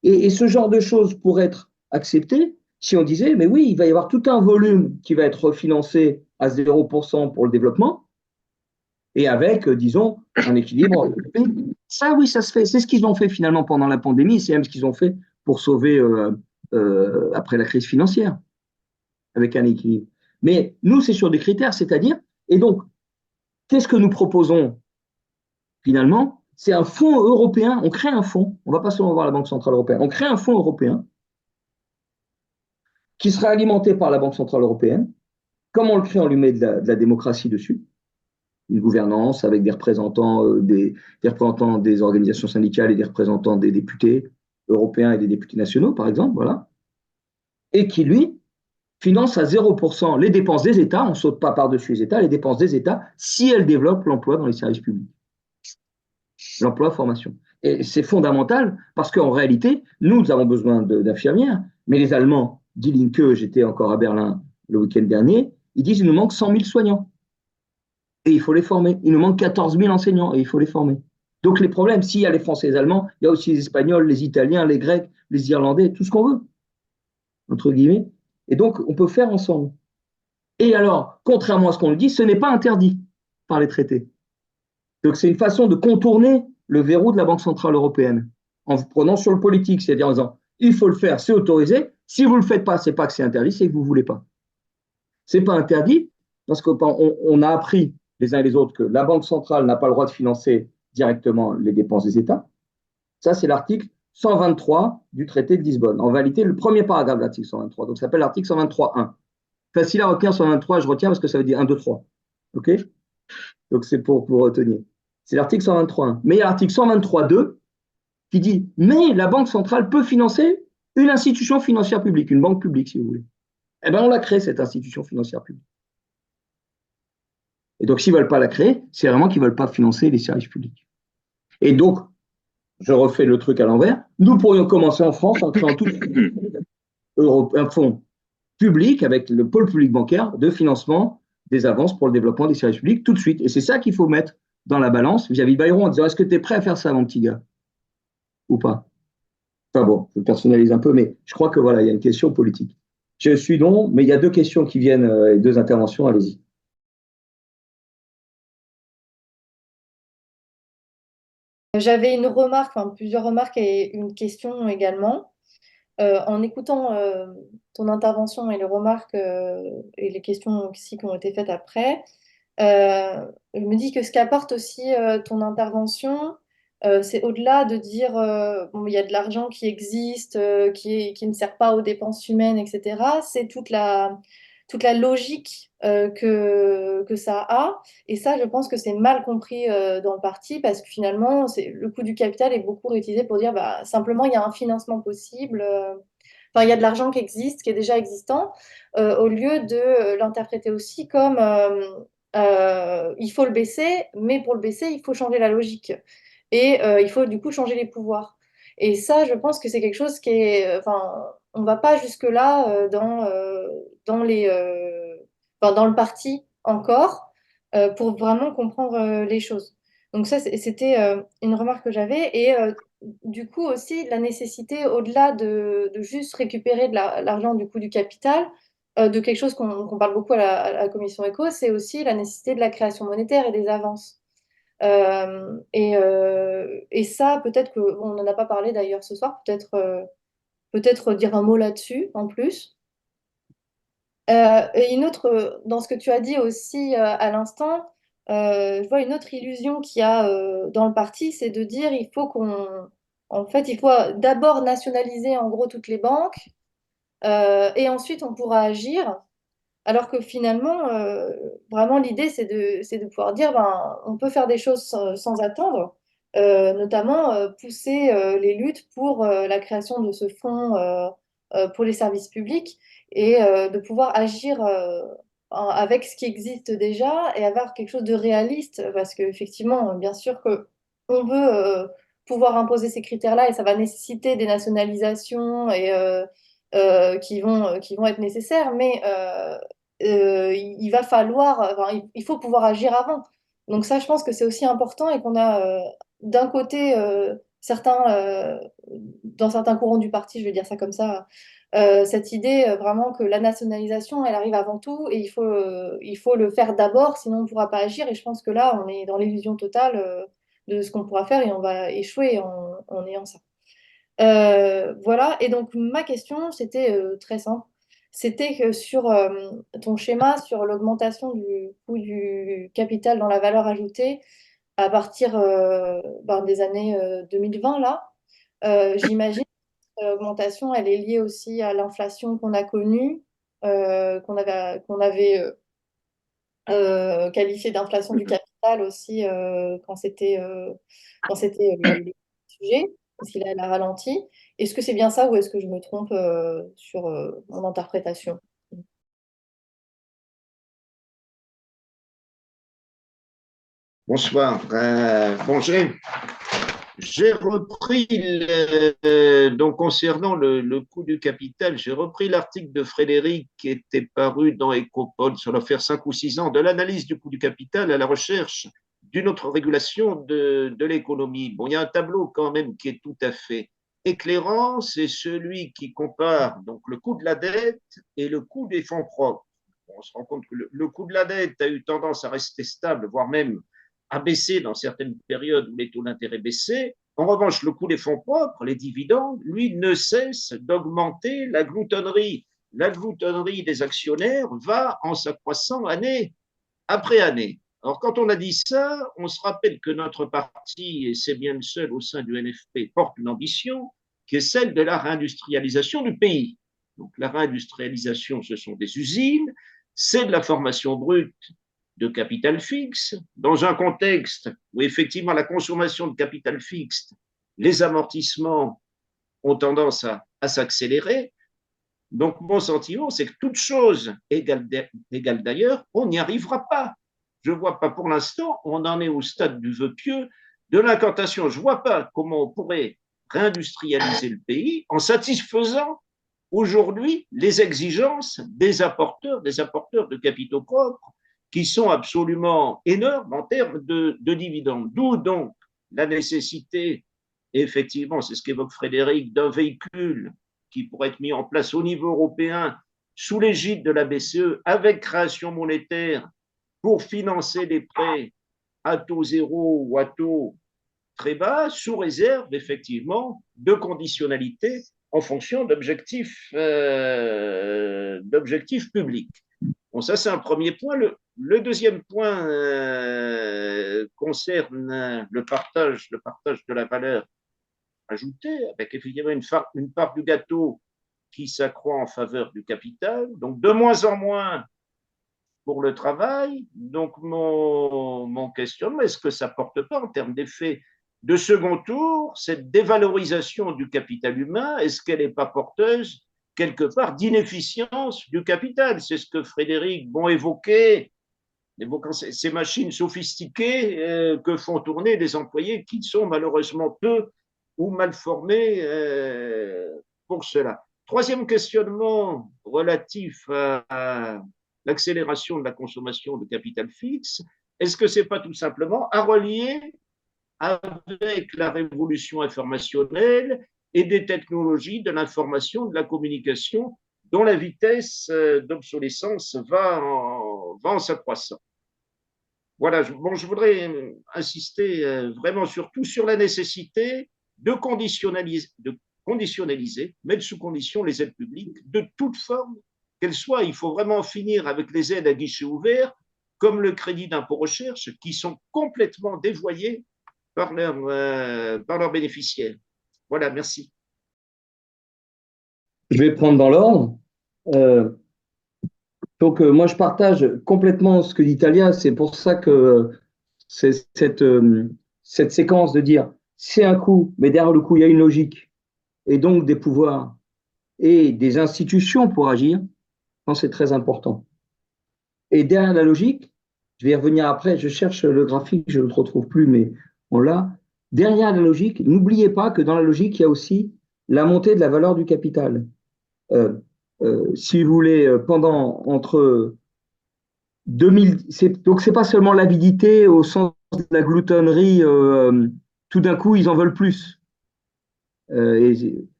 Et ce genre de choses pourrait être accepté si on disait, mais oui, il va y avoir tout un volume qui va être refinancé à 0% pour le développement, et avec, disons, un équilibre. Ça, oui, ça se fait. C'est ce qu'ils ont fait finalement pendant la pandémie, c'est même ce qu'ils ont fait pour sauver après la crise financière, avec un équilibre. Mais nous, c'est sur des critères, c'est-à-dire, et donc, qu'est-ce que nous proposons finalement? C'est un fonds européen, on crée un fonds, on ne va pas seulement voir la Banque Centrale Européenne, on crée un fonds européen qui sera alimenté par la Banque Centrale Européenne. Comme on le crée, on lui met de la démocratie dessus, une gouvernance avec des représentants, des représentants des organisations syndicales et des représentants des députés européens et des députés nationaux, par exemple, voilà, et qui, lui, finance à 0% les dépenses des États, on ne saute pas par-dessus les États, les dépenses des États, si elles développent l'emploi dans les services publics. L'emploi, formation. Et c'est fondamental parce qu'en réalité, nous avons besoin d'infirmières, mais les Allemands, Die Linke, j'étais encore à Berlin le week-end dernier, ils disent qu'il nous manque 100 000 soignants. Et il faut les former. Il nous manque 14 000 enseignants et il faut les former. Donc les problèmes, s'il y a les Français et les Allemands, il y a aussi les Espagnols, les Italiens, les Grecs, les Irlandais, tout ce qu'on veut, entre guillemets. Et donc, on peut faire ensemble. Et alors, contrairement à ce qu'on nous dit, ce n'est pas interdit par les traités. Donc, c'est une façon de contourner le verrou de la Banque Centrale Européenne, en vous prenant sur le politique, c'est-à-dire en disant, il faut le faire, c'est autorisé. Si vous ne le faites pas, ce n'est pas que c'est interdit, c'est que vous ne voulez pas. Ce n'est pas interdit, parce qu'on a appris les uns et les autres que la Banque Centrale n'a pas le droit de financer directement les dépenses des États. Ça, c'est l'article 123 du traité de Lisbonne. En réalité, le premier paragraphe de l'article 123. Donc, ça s'appelle l'article 123.1. Facile à retenir 123, je retiens parce que ça veut dire 1, 2, 3. OK ? Donc, c'est pour retenir. C'est l'article 123.1. Mais il y a l'article 123.2 qui dit, mais la Banque centrale peut financer une institution financière publique, une banque publique, si vous voulez. Eh bien, on la crée, cette institution financière publique. Et donc, s'ils ne veulent pas la créer, c'est vraiment qu'ils ne veulent pas financer les services publics. Et donc, je refais le truc à l'envers, nous pourrions commencer en France en créant tout un fonds public avec le pôle public bancaire de financement des avances pour le développement des services publics tout de suite. Et c'est ça qu'il faut mettre dans la balance vis-à-vis de Bayrou en disant est-ce que tu es prêt à faire ça, mon petit gars, ou pas? Enfin bon, je personnalise un peu, mais je crois que voilà, il y a une question politique. Je suis long, mais il y a deux questions qui viennent, et deux interventions, allez-y. J'avais une remarque, enfin, plusieurs remarques et une question également. En écoutant ton intervention et les remarques et les questions aussi qui ont été faites après, je me dis que ce qu'apporte aussi ton intervention, c'est au-delà de dire bon, il y a de l'argent qui existe, qui ne sert pas aux dépenses humaines, etc. C'est toute la logique que ça a. Et ça, je pense que c'est mal compris dans le parti parce que finalement, le coût du capital est beaucoup réutilisé pour dire bah, simplement il y a un financement possible. Enfin, il y a de l'argent qui existe, qui est déjà existant, au lieu de l'interpréter aussi comme il faut le baisser, mais pour le baisser, il faut changer la logique. Et il faut du coup changer les pouvoirs. Et ça, je pense que c'est quelque chose qui est. Enfin, on ne va pas jusque-là dans enfin, dans le parti encore pour vraiment comprendre les choses. Donc, ça, c'était une remarque que j'avais. Et du coup, aussi, la nécessité, au-delà de juste récupérer de l'argent du coût du capital, de quelque chose qu'on parle beaucoup à la commission éco, c'est aussi la nécessité de la création monétaire et des avances. Et ça, peut-être qu'on n'en a pas parlé d'ailleurs ce soir, peut-être dire un mot là-dessus en plus. Et une autre, dans ce que tu as dit aussi à l'instant, je vois une autre illusion qu'il y a dans le parti, c'est de dire en fait, il faut d'abord nationaliser en gros toutes les banques et ensuite on pourra agir. Alors que finalement, vraiment, l'idée, c'est de pouvoir dire, ben, on peut faire des choses sans attendre, notamment pousser les luttes pour la création de ce fonds pour les services publics et de pouvoir agir avec ce qui existe déjà et avoir quelque chose de réaliste, parce qu'effectivement, bien sûr que on veut pouvoir imposer ces critères-là et ça va nécessiter des nationalisations et qui vont être nécessaires, mais il va falloir, enfin, il faut pouvoir agir avant. Donc ça, je pense que c'est aussi important et qu'on a d'un côté dans certains courants du parti, je vais dire ça comme ça, cette idée vraiment que la nationalisation, elle arrive avant tout et il faut le faire d'abord, sinon on ne pourra pas agir. Et je pense que là, on est dans l'illusion totale de ce qu'on pourra faire et on va échouer en ayant ça. Voilà, et donc ma question, c'était très simple. C'était que sur ton schéma, sur l'augmentation du coût du capital dans la valeur ajoutée à partir ben, des années 2020, là, j'imagine que l'augmentation, elle est liée aussi à l'inflation qu'on a connue, qu'on avait qualifiée d'inflation du capital aussi quand c'était le sujet, parce qu'il a ralenti. Est-ce que c'est bien ça ou est-ce que je me trompe sur mon interprétation? Bonsoir. Bon, j'ai repris, donc concernant le coût du capital, j'ai repris l'article de Frédéric qui était paru dans Ecopol, ça doit faire 5 ou 6 ans, de l'analyse du coût du capital à la recherche d'une autre régulation de l'économie. Bon, il y a un tableau quand même qui est tout à fait éclairant, c'est celui qui compare donc le coût de la dette et le coût des fonds propres. Bon, on se rend compte que le coût de la dette a eu tendance à rester stable, voire même a baissé dans certaines périodes où les taux d'intérêt baissaient. En revanche, le coût des fonds propres, les dividendes, lui, ne cesse d'augmenter. La gloutonnerie des actionnaires va en s'accroissant année après année. Alors, quand on a dit ça, on se rappelle que notre parti, et c'est bien le seul au sein du NFP, porte une ambition qui est celle de la réindustrialisation du pays. Donc, la réindustrialisation, ce sont des usines, c'est de la formation brute de capital fixe, dans un contexte où effectivement la consommation de capital fixe, les amortissements ont tendance à s'accélérer. Donc mon sentiment, c'est que toute chose égale d'ailleurs, on n'y arrivera pas. Je ne vois pas pour l'instant, on en est au stade du vœu pieux, de l'incantation. Je ne vois pas comment on pourrait réindustrialiser le pays en satisfaisant aujourd'hui les exigences des apporteurs de capitaux propres qui sont absolument énormes en termes de dividendes. D'où donc la nécessité, effectivement, c'est ce qu'évoque Frédéric, d'un véhicule qui pourrait être mis en place au niveau européen sous l'égide de la BCE avec création monétaire pour financer des prêts à taux zéro ou à taux très bas, sous réserve effectivement de conditionnalités en fonction d'objectifs publics. Bon, ça c'est un premier point. Le deuxième point concerne le partage de la valeur ajoutée, avec effectivement une part du gâteau qui s'accroît en faveur du capital, donc de moins en moins pour le travail. Donc mon questionnement, est-ce que ça ne porte pas en termes d'effet de second tour, cette dévalorisation du capital humain, est-ce qu'elle n'est pas porteuse quelque part d'inefficience du capital? C'est ce que Frédéric Bon évoquait, évoquant ces machines sophistiquées que font tourner des employés qui sont malheureusement peu ou mal formés pour cela. Troisième questionnement relatif à l'accélération de la consommation de capital fixe, est-ce que ce n'est pas tout simplement à relier avec la révolution informationnelle et des technologies de l'information, de la communication, dont la vitesse d'obsolescence va en s'accroissant. Voilà, je voudrais insister vraiment surtout sur la nécessité de conditionnaliser, mettre sous condition les aides publiques de toute forme qu'elles soient. Il faut vraiment finir avec les aides à guichet ouvert, comme le crédit d'impôt recherche, qui sont complètement dévoyées par leurs bénéficiaires. Voilà, merci. Je vais prendre dans l'ordre. Donc, moi, je partage complètement ce que dit Talia. C'est pour ça que cette séquence de dire c'est un coût, mais derrière le coût, il y a une logique, et donc des pouvoirs et des institutions pour agir, c'est très important. Et derrière la logique, je vais y revenir après, je cherche le graphique, je ne le retrouve plus, mais on l'a. Derrière la logique, n'oubliez pas que dans la logique, il y a aussi la montée de la valeur du capital. Si vous voulez, entre 2000, donc c'est pas seulement l'avidité au sens de la gloutonnerie, tout d'un coup, ils en veulent plus.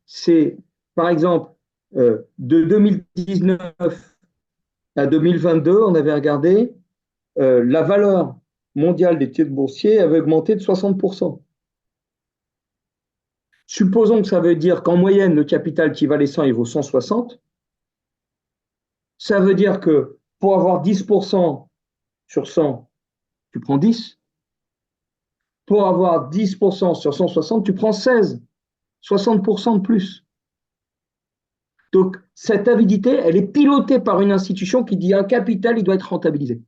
C'est, par exemple, de 2019 à 2022, on avait regardé, la valeur mondiale des titres boursiers avait augmenté de 60%. Supposons que ça veut dire qu'en moyenne, le capital qui valait 100, il vaut 160. Ça veut dire que pour avoir 10% sur 100, tu prends 10. Pour avoir 10% sur 160, tu prends 16. 60% de plus. Donc, cette avidité, elle est pilotée par une institution qui dit un capital, il doit être rentabilisé.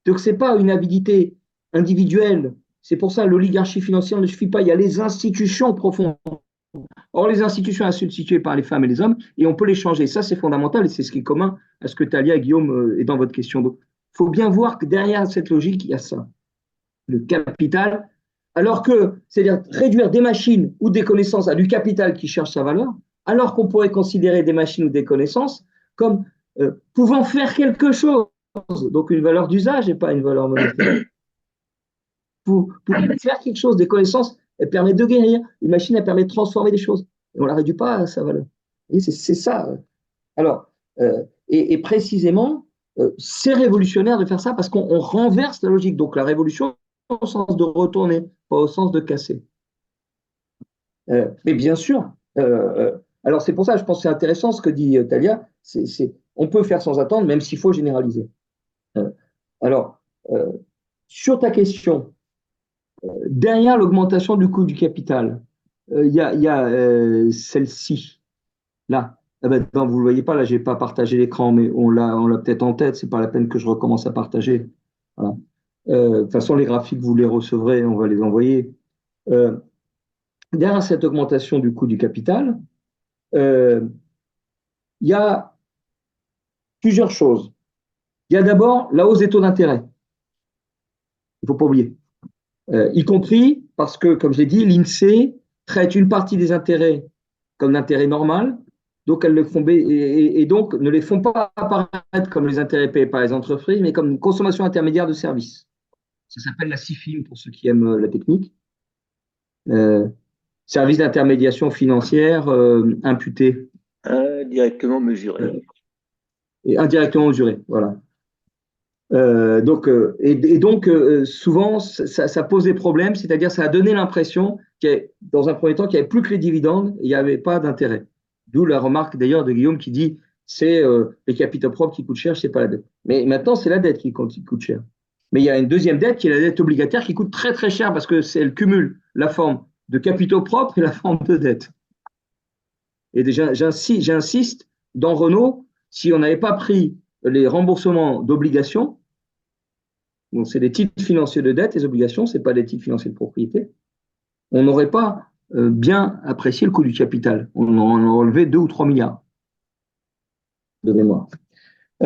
Donc, ce n'est pas une avidité individuelle. C'est pour ça que l'oligarchie financière ne suffit pas. Il y a les institutions profondes. Or, les institutions elles sont substituées par les femmes et les hommes, et on peut les changer. Ça, c'est fondamental, et c'est ce qui est commun à ce que Talia et Guillaume est dans votre question. Donc, il faut bien voir que derrière cette logique, il y a ça. Le capital, alors que, c'est-à-dire réduire des machines ou des connaissances à du capital qui cherche sa valeur, alors qu'on pourrait considérer des machines ou des connaissances comme pouvant faire quelque chose, donc une valeur d'usage et pas une valeur monétaire. Pour faire quelque chose, des connaissances, elles permettent de guérir. Une machine, elle permet de transformer des choses. Et on ne la réduit pas à sa valeur. Et c'est ça. Alors, et précisément, c'est révolutionnaire de faire ça parce qu'on renverse la logique. Donc la révolution au sens de retourner, pas au sens de casser. Mais bien sûr, alors c'est pour ça, je pense que c'est intéressant ce que dit Talia, on peut faire sans attendre, même s'il faut généraliser. Alors, sur ta question, derrière l'augmentation du coût du capital, il y a celle-ci, là. Ah ben, non, vous ne le voyez pas, là, je n'ai pas partagé l'écran, mais on l'a peut-être en tête, ce n'est pas la peine que je recommence à partager. Voilà. De toute façon, les graphiques, vous les recevrez, on va les envoyer. Derrière cette augmentation du coût du capital, il y a plusieurs choses. Il y a d'abord la hausse des taux d'intérêt. Il ne faut pas oublier. Y compris parce que, comme je l'ai dit, l'INSEE traite une partie des intérêts comme d'intérêts normal, donc elles le font et donc ne les font pas apparaître comme les intérêts payés par les entreprises, mais comme une consommation intermédiaire de services. Ça s'appelle la CIFIM pour ceux qui aiment la technique. Service d'intermédiation financière imputé. Indirectement mesuré. Et indirectement mesuré, voilà. Donc, souvent, ça pose des problèmes, c'est-à-dire ça a donné l'impression dans un premier temps, qu'il n'y avait plus que les dividendes et il n'y avait pas d'intérêt. D'où la remarque d'ailleurs de Guillaume qui dit c'est les capitaux propres qui coûtent cher, c'est pas la dette. Mais maintenant, c'est la dette qui coûte cher. Mais il y a une deuxième dette qui est la dette obligataire qui coûte très très cher parce que c'est le cumul, la forme de capitaux propres et la forme de dette. Et déjà, j'insiste, dans Renault, si on n'avait pas pris les remboursements d'obligations, donc c'est des titres financiers de dette, les obligations, ce n'est pas des titres financiers de propriété, on n'aurait pas bien apprécié le coût du capital. On en aurait relevé 2 ou 3 milliards de mémoire. Et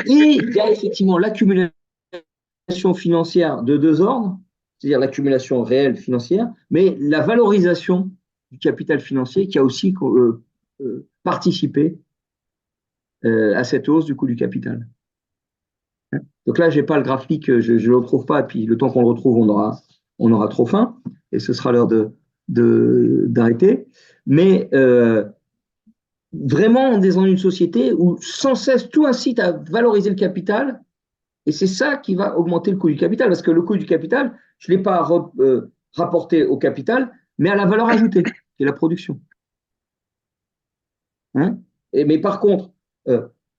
il y a effectivement l'accumulation financière de deux ordres, c'est-à-dire l'accumulation réelle financière, mais la valorisation du capital financier qui a aussi participé à cette hausse du coût du capital. Donc là, je n'ai pas le graphique, je ne le retrouve pas, et puis le temps qu'on le retrouve, on aura trop faim, et ce sera l'heure d'arrêter. Mais vraiment, on est dans une société où sans cesse tout incite à valoriser le capital, et c'est ça qui va augmenter le coût du capital, parce que le coût du capital, je ne l'ai pas rapporté au capital, mais à la valeur ajoutée, qui est la production. Mais par contre,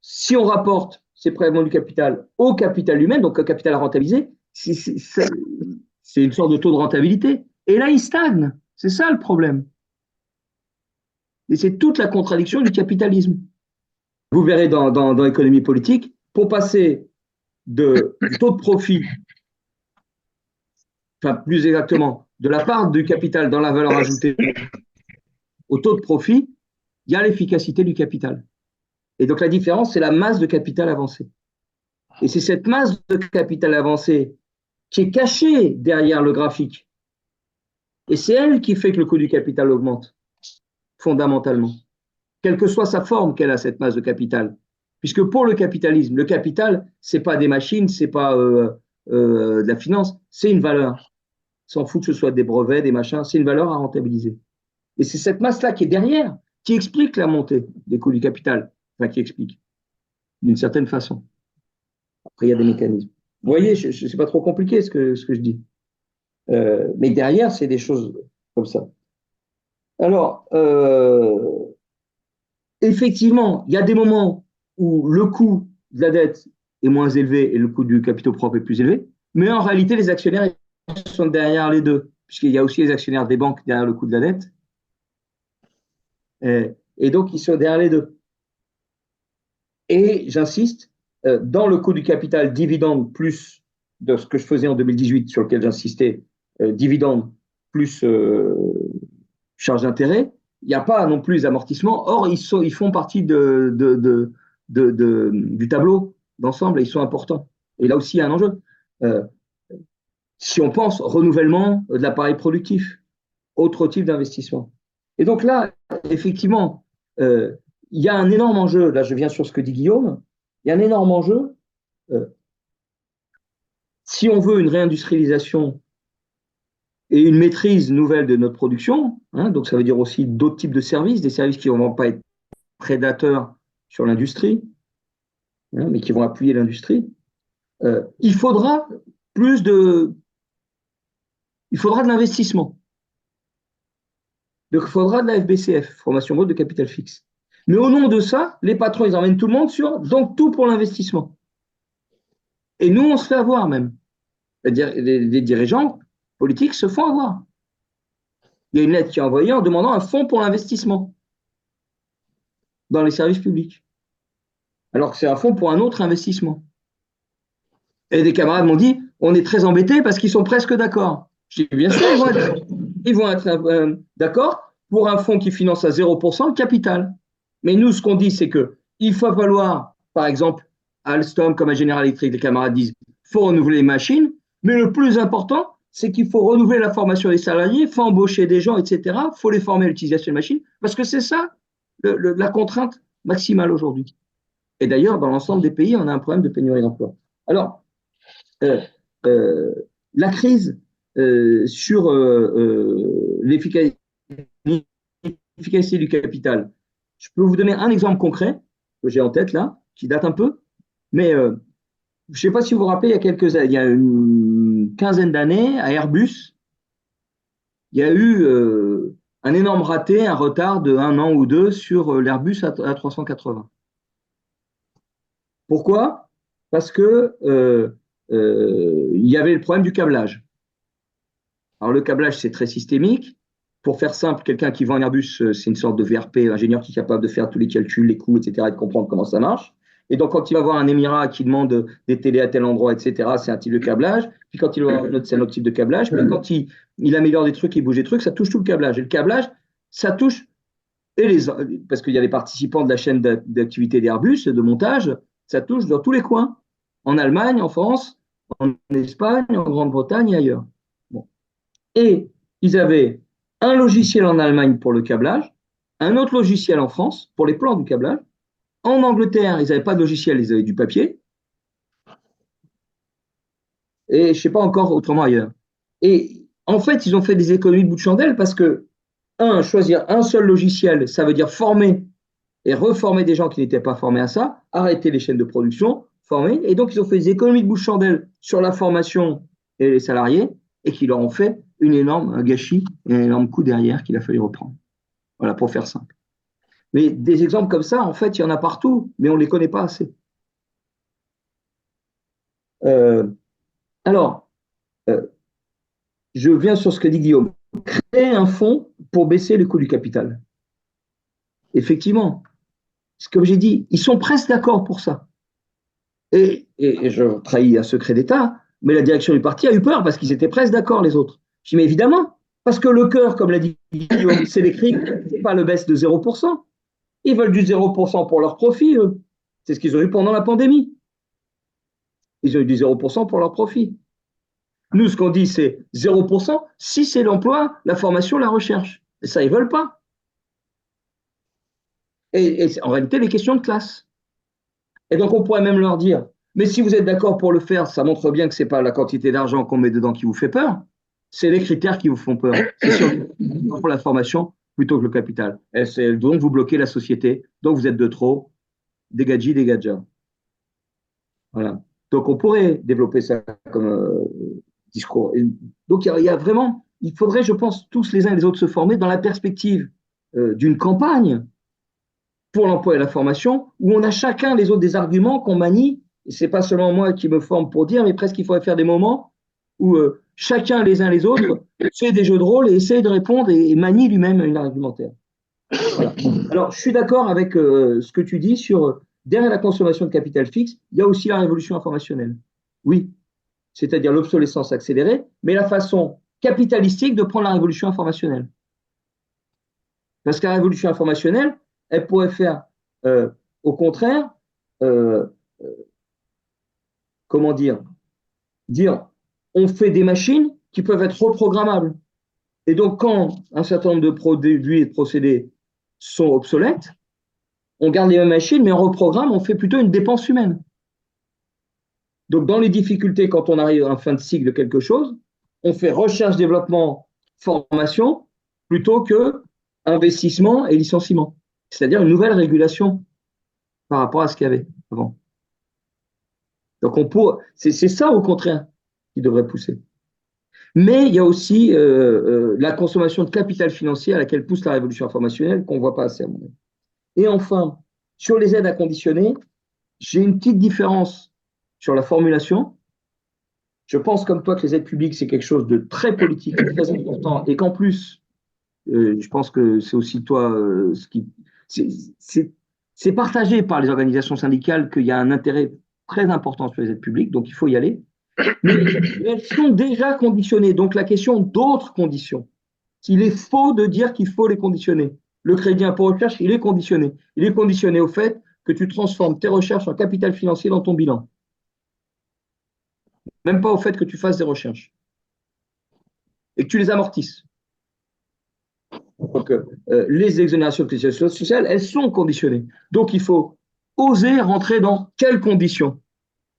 si on rapporte ces prélèvements du capital au capital lui-même, donc au capital à rentabiliser, c'est une sorte de taux de rentabilité. Et là, il stagne. C'est ça le problème. Et c'est toute la contradiction du capitalisme. Vous verrez dans l'économie politique, pour passer du taux de profit, enfin plus exactement, de la part du capital dans la valeur ajoutée au taux de profit, il y a l'efficacité du capital. Et donc la différence, c'est la masse de capital avancé. Et c'est cette masse de capital avancé qui est cachée derrière le graphique. Et c'est elle qui fait que le coût du capital augmente, fondamentalement. Quelle que soit sa forme qu'elle a, cette masse de capital. Puisque pour le capitalisme, le capital, ce n'est pas des machines, ce n'est pas de la finance, c'est une valeur. S'en fout que ce soit des brevets, des machins, c'est une valeur à rentabiliser. Et c'est cette masse-là qui est derrière, qui explique la montée des coûts du capital. Enfin, qui explique, d'une certaine façon. Après, il y a des mécanismes. Vous voyez, c'est pas trop compliqué ce que je dis. Mais derrière, c'est des choses comme ça. Alors, effectivement, il y a des moments où le coût de la dette est moins élevé et le coût du capital propre est plus élevé, mais en réalité, les actionnaires sont derrière les deux, puisqu'il y a aussi les actionnaires des banques derrière le coût de la dette. Et donc, ils sont derrière les deux. Et j'insiste, dans le coût du capital, dividende plus de ce que je faisais en 2018, sur lequel j'insistais, dividende plus charge d'intérêt, il n'y a pas non plus amortissement. Or, ils font partie du tableau d'ensemble et ils sont importants. Et là aussi, il y a un enjeu. Si on pense renouvellement de l'appareil productif, autre type d'investissement. Et donc là, effectivement, il y a un énorme enjeu. Là, je viens sur ce que dit Guillaume. Il y a un énorme enjeu. Si on veut une réindustrialisation et une maîtrise nouvelle de notre production, donc ça veut dire aussi d'autres types de services, des services qui ne vont pas être prédateurs sur l'industrie, mais qui vont appuyer l'industrie, il faudra de l'investissement. Donc il faudra de la FBCF, formation brute de capital fixe. Mais au nom de ça, les patrons, ils emmènent tout le monde sur, donc tout pour l'investissement. Et nous, on se fait avoir même. C'est-à-dire les dirigeants politiques se font avoir. Il y a une lettre qui est envoyée en demandant un fonds pour l'investissement dans les services publics. Alors que c'est un fonds pour un autre investissement. Et des camarades m'ont dit, on est très embêtés parce qu'ils sont presque d'accord. Je dis, bien sûr, ils vont être d'accord pour un fonds qui finance à 0% le capital. Mais nous, ce qu'on dit, c'est qu'il faut falloir, par exemple, à Alstom, comme à General Electric, les camarades disent, il faut renouveler les machines, mais le plus important, c'est qu'il faut renouveler la formation des salariés, il faut embaucher des gens, etc. Il faut les former à l'utilisation des machines, parce que c'est ça la contrainte maximale aujourd'hui. Et d'ailleurs, dans l'ensemble des pays, on a un problème de pénurie d'emploi. Alors, euh, euh, la crise sur l'efficacité du capital. Je peux vous donner un exemple concret que j'ai en tête là, qui date un peu, mais je ne sais pas si vous vous rappelez, il y a une quinzaine d'années, à Airbus, il y a eu un énorme raté, un retard de 1 an ou 2 sur l'Airbus A380. Pourquoi? Parce que il y avait le problème du câblage. Alors le câblage, c'est très systémique. Pour faire simple, quelqu'un qui vend un Airbus, c'est une sorte de VRP, ingénieur qui est capable de faire tous les calculs, les coûts, etc., et de comprendre comment ça marche. Et donc, quand il va voir un Émirat qui demande des télés à tel endroit, etc., c'est un type de câblage. Puis quand il va voir un autre, c'est un autre type de câblage. Puis quand il améliore des trucs, il bouge des trucs, ça touche tout le câblage. Et le câblage, ça touche, parce qu'il y a les participants de la chaîne d'activité d'Airbus, de montage, ça touche dans tous les coins. En Allemagne, en France, en Espagne, en Grande-Bretagne et ailleurs. Bon. Et ils avaient un logiciel en Allemagne pour le câblage, un autre logiciel en France pour les plans du câblage. En Angleterre, ils n'avaient pas de logiciel, ils avaient du papier. Et je ne sais pas encore autrement ailleurs. Et en fait, ils ont fait des économies de bout de chandelle parce que, choisir un seul logiciel, ça veut dire former et reformer des gens qui n'étaient pas formés à ça, arrêter les chaînes de production, former. Et donc, ils ont fait des économies de bout de chandelle sur la formation et les salariés et qui leur ont fait un gâchis et un énorme coup derrière qu'il a fallu reprendre. Voilà, pour faire simple. Mais des exemples comme ça, en fait, il y en a partout, mais on ne les connaît pas assez. Alors, je viens sur ce que dit Guillaume. Créer un fonds pour baisser le coût du capital. Effectivement, comme j'ai dit, ils sont presque d'accord pour ça. Et je trahis un secret d'État, mais la direction du parti a eu peur parce qu'ils étaient presque d'accord, les autres. Je dis, mais évidemment, parce que le cœur, comme l'a dit Guillaume, c'est l'écrit, c'est pas le baisse de 0%. Ils veulent du 0% pour leur profit, eux. C'est ce qu'ils ont eu pendant la pandémie. Ils ont eu du 0% pour leur profit. Nous, ce qu'on dit, c'est 0% si c'est l'emploi, la formation, la recherche. Et ça, ils ne veulent pas. Et en réalité, les questions de classe. Et donc, on pourrait même leur dire, mais si vous êtes d'accord pour le faire, ça montre bien que ce n'est pas la quantité d'argent qu'on met dedans qui vous fait peur, c'est les critères qui vous font peur. C'est sûr, pour la formation plutôt que le capital. Et donc, vous bloquez la société, donc vous êtes de trop, dégadji, dégadja. Voilà. Donc, on pourrait développer ça comme discours. Et donc, il y a vraiment, il faudrait, je pense, tous les uns et les autres se former dans la perspective d'une campagne pour l'emploi et la formation, où on a chacun les autres des arguments qu'on manie, et ce n'est pas seulement moi qui me forme pour dire, mais presque il faudrait faire des moments où chacun les uns les autres fait des jeux de rôle et essaye de répondre et manie lui-même une argumentaire. Voilà. Alors, je suis d'accord avec ce que tu dis sur, derrière la consommation de capital fixe, il y a aussi la révolution informationnelle. Oui, c'est-à-dire l'obsolescence accélérée, mais la façon capitalistique de prendre la révolution informationnelle. Parce que la révolution informationnelle, elle pourrait faire, au contraire, comment dire, on fait des machines qui peuvent être reprogrammables. Et donc, quand un certain nombre de produits et de procédés sont obsolètes, on garde les mêmes machines, mais on reprogramme, on fait plutôt une dépense humaine. Donc, dans les difficultés, quand on arrive à la fin de cycle de quelque chose, on fait recherche, développement, formation, plutôt que investissement et licenciement. C'est-à-dire une nouvelle régulation par rapport à ce qu'il y avait avant. Donc, c'est ça, au contraire, qui devrait pousser. Mais il y a aussi la consommation de capital financier à laquelle pousse la révolution informationnelle, qu'on ne voit pas assez à mon avis. Et enfin, sur les aides à conditionner, j'ai une petite différence sur la formulation. Je pense comme toi que les aides publiques, c'est quelque chose de très politique, très important, et qu'en plus, je pense que c'est aussi toi ce qui. C'est partagé par les organisations syndicales qu'il y a un intérêt très important sur les aides publiques, donc il faut y aller. Mais elles sont déjà conditionnées. Donc la question d'autres conditions. Il est faux de dire qu'il faut les conditionner. Le crédit impôt recherche, il est conditionné. Il est conditionné au fait que tu transformes tes recherches en capital financier dans ton bilan. Même pas au fait que tu fasses des recherches. Et que tu les amortisses. Donc, les exonérations de cotisations sociales, elles sont conditionnées. Donc, il faut oser rentrer dans quelles conditions?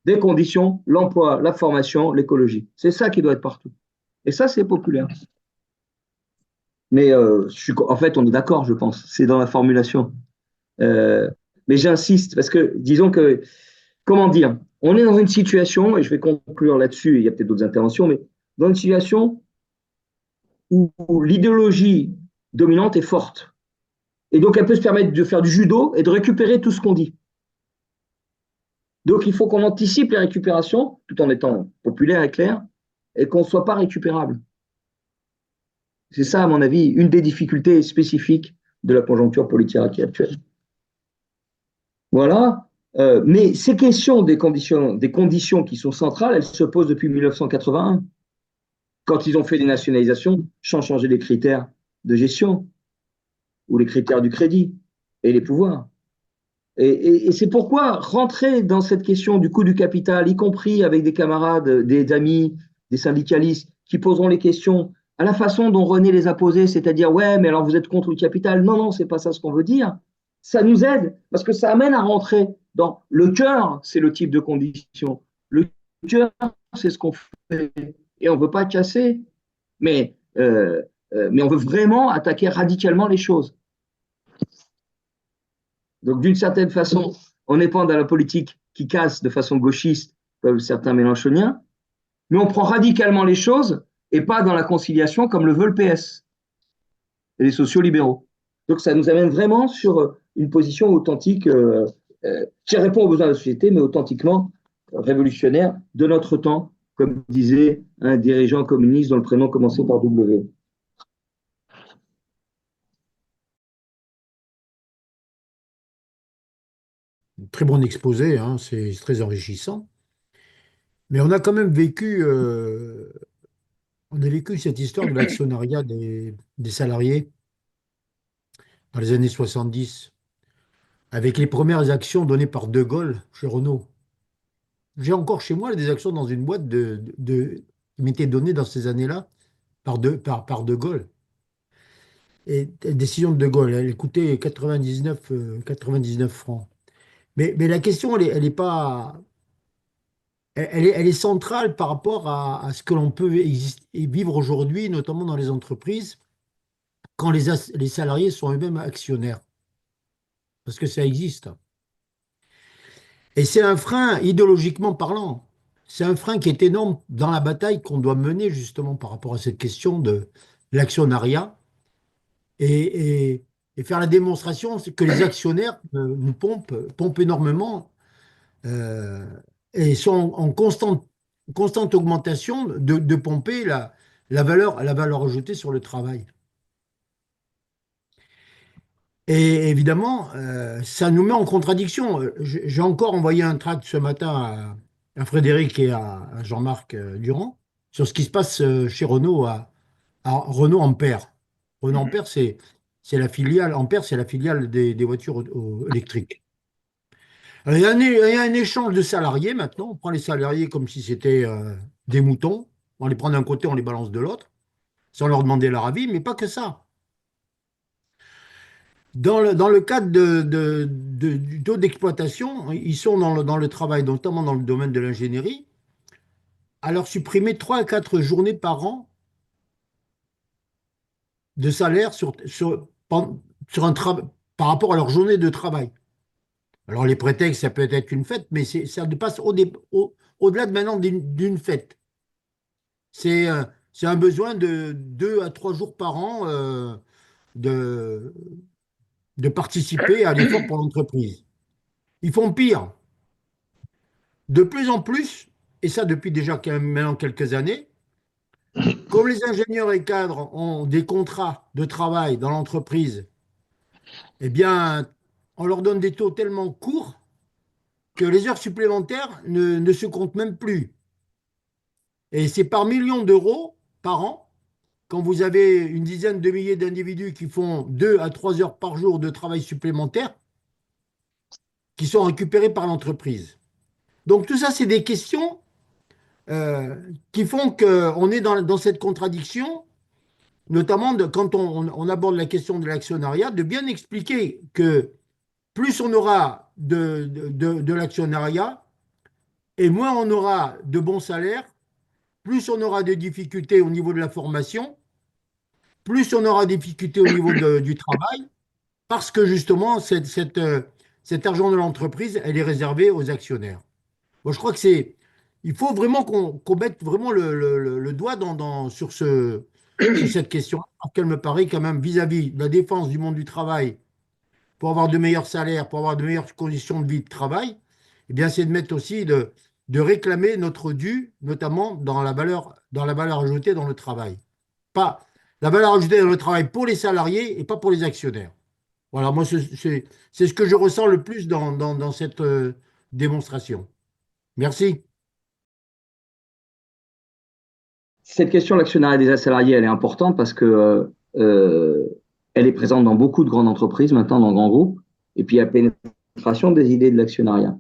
Des conditions, l'emploi, la formation, l'écologie. C'est ça qui doit être partout. Et ça, c'est populaire. Mais en fait, on est d'accord, je pense. C'est dans la formulation. Mais j'insiste, parce que disons que, comment dire, on est dans une situation, et je vais conclure là-dessus, il y a peut-être d'autres interventions, mais dans une situation où l'idéologie dominante est forte. Et donc, elle peut se permettre de faire du judo et de récupérer tout ce qu'on dit. Donc, il faut qu'on anticipe les récupérations, tout en étant populaire et clair, et qu'on ne soit pas récupérable. C'est ça, à mon avis, une des difficultés spécifiques de la conjoncture politique actuelle. Voilà. Mais ces questions des conditions qui sont centrales, elles se posent depuis 1981, quand ils ont fait des nationalisations, sans changer les critères de gestion ou les critères du crédit et les pouvoirs. Et c'est pourquoi rentrer dans cette question du coût du capital, y compris avec des camarades, des amis, des syndicalistes qui poseront les questions à la façon dont René les a posées, c'est-à-dire ouais, mais alors vous êtes contre le capital. Non, non, c'est pas ça ce qu'on veut dire. Ça nous aide parce que ça amène à rentrer dans le cœur, c'est le type de condition. Le cœur, c'est ce qu'on fait. Et on ne veut pas casser, mais on veut vraiment attaquer radicalement les choses. Donc, d'une certaine façon, on n'est pas dans la politique qui casse de façon gauchiste, comme certains mélenchoniens, mais on prend radicalement les choses et pas dans la conciliation comme le veut le PS et les sociaux-libéraux. Donc, ça nous amène vraiment sur une position authentique qui répond aux besoins de la société, mais authentiquement révolutionnaire de notre temps, comme disait un dirigeant communiste dont le prénom commençait par W. Très bon exposé, hein, c'est très enrichissant. Mais on a quand même vécu, on a vécu cette histoire de l'actionnariat des salariés dans les années 70, avec les premières actions données par De Gaulle chez Renault. J'ai encore chez moi des actions dans une boîte qui m'étaient données dans ces années-là par De Gaulle. Et la décision de De Gaulle, elle coûtait 99 francs. Mais la question, elle est pas. Elle est centrale par rapport à ce que l'on peut et vivre aujourd'hui, notamment dans les entreprises, quand les salariés sont eux-mêmes actionnaires. Parce que ça existe. Et c'est un frein, idéologiquement parlant. C'est un frein qui est énorme dans la bataille qu'on doit mener justement par rapport à cette question de l'actionnariat et faire la démonstration que les actionnaires nous pompent énormément euh, et sont en constante augmentation de pomper la valeur ajoutée sur le travail. Et évidemment, ça nous met en contradiction. J'ai encore envoyé un tract ce matin à Frédéric et à Jean-Marc Durand sur ce qui se passe chez Renault à Renault Ampère. Renault Ampère, c'est la filiale, Ampère, c'est la filiale des voitures électriques. Alors, il y a un échange de salariés maintenant. On prend les salariés comme si c'était des moutons. On les prend d'un côté, on les balance de l'autre, sans leur demander leur avis, mais pas que ça. Dans le cadre du taux d'exploitation, ils sont dans le travail, notamment dans le domaine de l'ingénierie, à leur supprimer 3 à 4 journées par an de salaire par rapport à leur journée de travail. Alors les prétextes, ça peut être une fête, mais ça passe au-delà de maintenant d'une fête. C'est un besoin de 2 à 3 jours par an de, de participer à l'effort pour l'entreprise. Ils font pire. De plus en plus, et ça depuis déjà quand même maintenant quelques années, comme les ingénieurs et cadres ont des contrats de travail dans l'entreprise, eh bien, on leur donne des taux tellement courts que les heures supplémentaires ne se comptent même plus. Et c'est par millions d'euros par an, quand vous avez une dizaine de milliers d'individus qui font 2 à 3 heures par jour de travail supplémentaire, qui sont récupérés par l'entreprise. Donc tout ça, c'est des questions euh, qui font qu'on est dans cette contradiction, notamment quand on aborde la question de l'actionnariat, de bien expliquer que plus on aura de l'actionnariat et moins on aura de bons salaires, plus on aura de difficultés au niveau de la formation, plus on aura de difficultés au niveau du travail, parce que justement, cet argent de l'entreprise, elle est réservée aux actionnaires. Moi, je crois que il faut vraiment qu'on mette vraiment le doigt sur cette question, parce qu'elle me paraît quand même vis-à-vis de la défense du monde du travail, pour avoir de meilleurs salaires, pour avoir de meilleures conditions de vie de travail, eh bien, c'est de mettre aussi de réclamer notre dû, notamment dans la valeur ajoutée dans le travail. Pas la valeur ajoutée dans le travail pour les salariés et pas pour les actionnaires. Voilà, moi, c'est ce que je ressens le plus dans cette démonstration. Merci. Cette question de l'actionnariat des salariés, elle est importante parce que elle est présente dans beaucoup de grandes entreprises, maintenant dans grands groupes, et puis il y a pénétration des idées de l'actionnariat.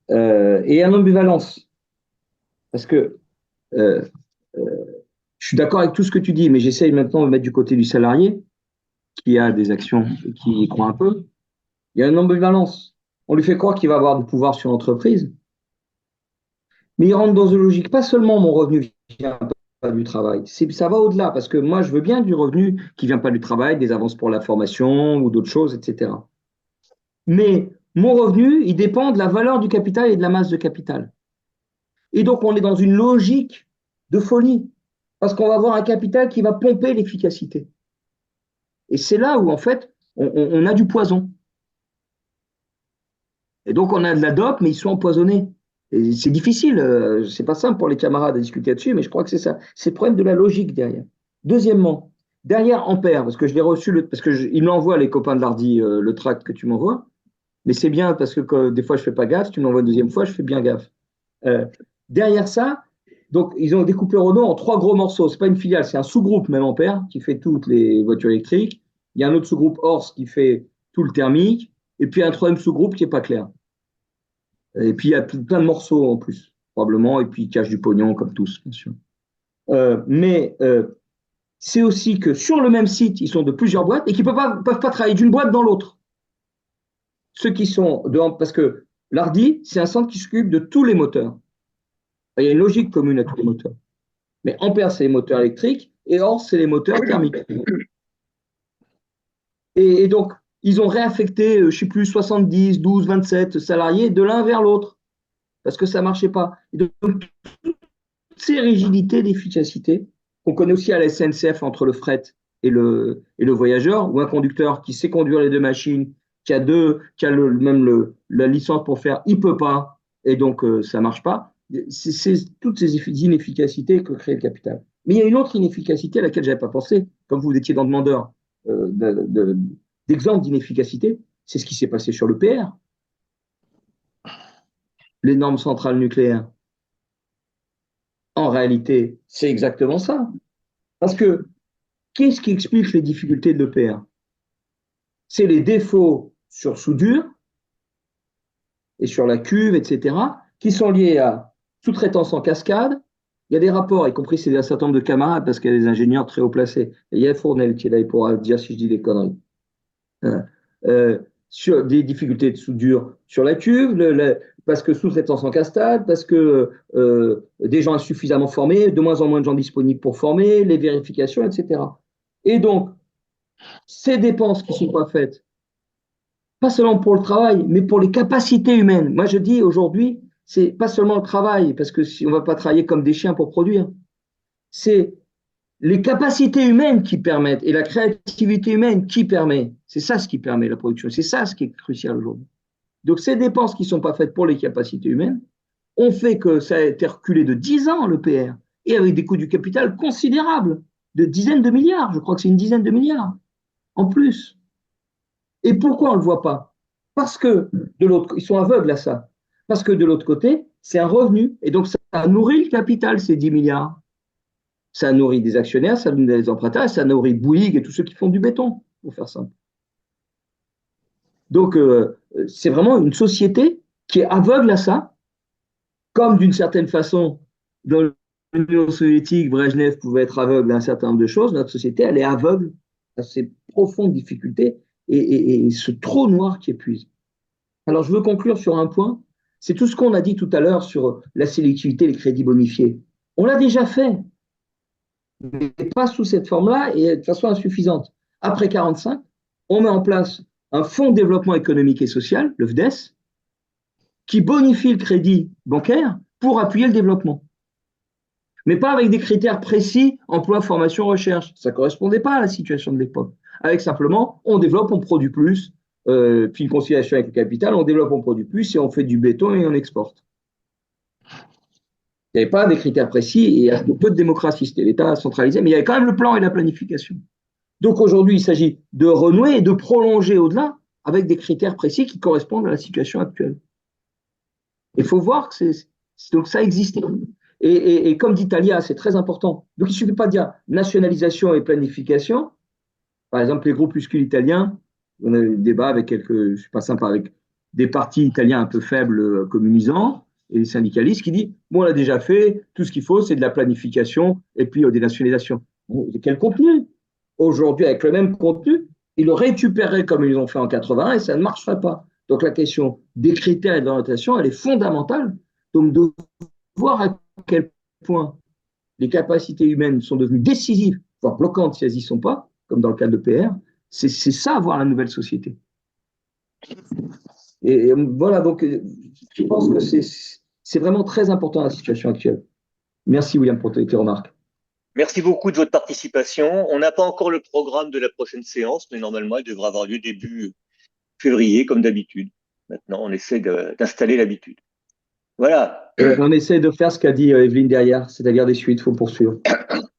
Et il y a une ambivalence, parce que euh, je suis d'accord avec tout ce que tu dis, mais j'essaye maintenant de me mettre du côté du salarié qui a des actions et qui y croit un peu. Il y a une ambivalence. On lui fait croire qu'il va avoir du pouvoir sur l'entreprise, mais il rentre dans une logique. Pas seulement mon revenu vient pas du travail, ça va au-delà, parce que moi, je veux bien du revenu qui vient pas du travail, des avances pour la formation ou d'autres choses, etc. Mais mon revenu, il dépend de la valeur du capital et de la masse de capital. Et donc, on est dans une logique de folie, parce qu'on va avoir un capital qui va pomper l'efficacité. Et c'est là où, en fait, on a du poison. Et donc, on a de la dope, mais ils sont empoisonnés. Et c'est difficile, c'est pas simple pour les camarades à discuter là-dessus, mais je crois que c'est ça. C'est le problème de la logique derrière. Deuxièmement, derrière Ampère, parce que je l'ai reçu, parce qu'ils m'envoient, les copains de l'Ardi, le tract que tu m'envoies, mais c'est bien parce que des fois je fais pas gaffe, tu me l'envoies une deuxième fois, je fais bien gaffe. Euh, Derrière ça, donc ils ont découpé Renault en 3 gros morceaux. C'est pas une filiale, c'est un sous-groupe même Ampère qui fait toutes les voitures électriques. Il y a un autre sous-groupe Horse qui fait tout le thermique, et puis un troisième sous-groupe qui est pas clair. Et puis il y a plein de morceaux en plus, probablement, et puis ils cachent du pognon comme tous, bien sûr. Mais c'est aussi que sur le même site, ils sont de plusieurs boîtes et qui ne peuvent pas travailler d'une boîte dans l'autre. Ceux qui sont dehors, parce que l'Ardi, c'est un centre qui s'occupe de tous les moteurs. Il y a une logique commune à tous les moteurs. Mais Ampère, c'est les moteurs électriques et Horse, c'est les moteurs thermiques. Et donc, ils ont réaffecté, je ne sais plus, 70, 12, 27 salariés de l'un vers l'autre parce que ça ne marchait pas. Et donc, toutes ces rigidités d'efficacité qu'on connaît aussi à la SNCF entre le fret et le voyageur, ou un conducteur qui sait conduire les deux machines, qui a la licence pour faire, il ne peut pas, et donc ça ne marche pas. C'est toutes ces inefficacités que crée le capital. Mais il y a une autre inefficacité à laquelle je n'avais pas pensé, comme vous étiez dans demandeur d'exemples d'inefficacité, c'est ce qui s'est passé sur le PR. Les normes centrales nucléaires. En réalité, c'est exactement ça. Parce que qu'est-ce qui explique les difficultés de l'EPR? C'est les défauts sur soudure et sur la cuve, etc., qui sont liés à sous-traitance en cascade. Il y a des rapports, y compris c'est un certain nombre de camarades, parce qu'il y a des ingénieurs très haut placés. Et il y a Fournel qui est là pour dire si je dis des conneries. Sur des difficultés de soudure sur la cuve, parce que sous-traitance en cascade, parce que des gens insuffisamment formés, de moins en moins de gens disponibles pour former, les vérifications, etc. Et donc, ces dépenses qui ne sont pas faites, pas seulement pour le travail, mais pour les capacités humaines. Moi, je dis aujourd'hui, c'est pas seulement le travail, parce que si on ne va pas travailler comme des chiens pour produire, c'est les capacités humaines qui permettent et la créativité humaine qui permet. C'est ça ce qui permet la production. C'est ça ce qui est crucial aujourd'hui. Donc, ces dépenses qui ne sont pas faites pour les capacités humaines ont fait que ça a été reculé de 10 ans, le PR, et avec des coûts du capital considérables, de dizaines de milliards. Je crois que c'est une dizaine de milliards en plus. Et pourquoi on ne le voit pas? Parce que de l'autre, ils sont aveugles à ça. Parce que de l'autre côté, c'est un revenu. Et donc, ça nourrit le capital, ces 10 milliards. Ça nourrit des actionnaires, ça nourrit des emprunteurs, ça nourrit Bouygues et tous ceux qui font du béton, pour faire simple. Donc, c'est vraiment une société qui est aveugle à ça, comme d'une certaine façon, dans l'Union soviétique, Brejnev pouvait être aveugle à un certain nombre de choses. Notre société, elle est aveugle à ces profondes difficultés et ce trou noir qui épuise. Alors, je veux conclure sur un point. C'est tout ce qu'on a dit tout à l'heure sur la sélectivité, les crédits bonifiés. On l'a déjà fait, mais pas sous cette forme-là et de façon insuffisante. Après 1945, on met en place un fonds de développement économique et social, le FDES, qui bonifie le crédit bancaire pour appuyer le développement. Mais pas avec des critères précis, emploi, formation, recherche. Ça ne correspondait pas à la situation de l'époque. Avec simplement, on développe, on produit plus, puis une conciliation avec le capital, on développe, on produit plus, et on fait du béton et on exporte. Il n'y avait pas des critères précis et il y a peu de démocratie. C'était l'État centralisé, mais il y avait quand même le plan et la planification. Donc aujourd'hui, il s'agit de renouer et de prolonger au-delà avec des critères précis qui correspondent à la situation actuelle. Il faut voir que donc ça existait. Et comme dit Talia, c'est très important. Donc il ne suffit pas de dire nationalisation et planification. Par exemple, les groupuscules italiens, on a eu des débats avec quelques, je ne suis pas sympa, avec des partis italiens un peu faibles, communisants, et des syndicalistes qui disent, bon, on l'a déjà fait, tout ce qu'il faut, c'est de la planification et puis des nationalisations. Bon, quel contenu? Aujourd'hui, avec le même contenu, ils le récupéreraient comme ils l'ont fait en 80 et ça ne marcherait pas. Donc la question des critères et de l'orientation, elle est fondamentale. Donc de voir à quel point les capacités humaines sont devenues décisives, voire bloquantes si elles n'y sont pas, comme dans le cas de l'EPR, c'est ça, voir la nouvelle société. Et voilà, donc je pense que c'est vraiment très important la situation actuelle. Merci William pour tes remarques. Merci beaucoup de votre participation. On n'a pas encore le programme de la prochaine séance, mais normalement, elle devrait avoir lieu début février, comme d'habitude. Maintenant, on essaie d'installer l'habitude. Voilà. On essaie de faire ce qu'a dit Evelyne derrière, c'est-à-dire des suites, il faut poursuivre.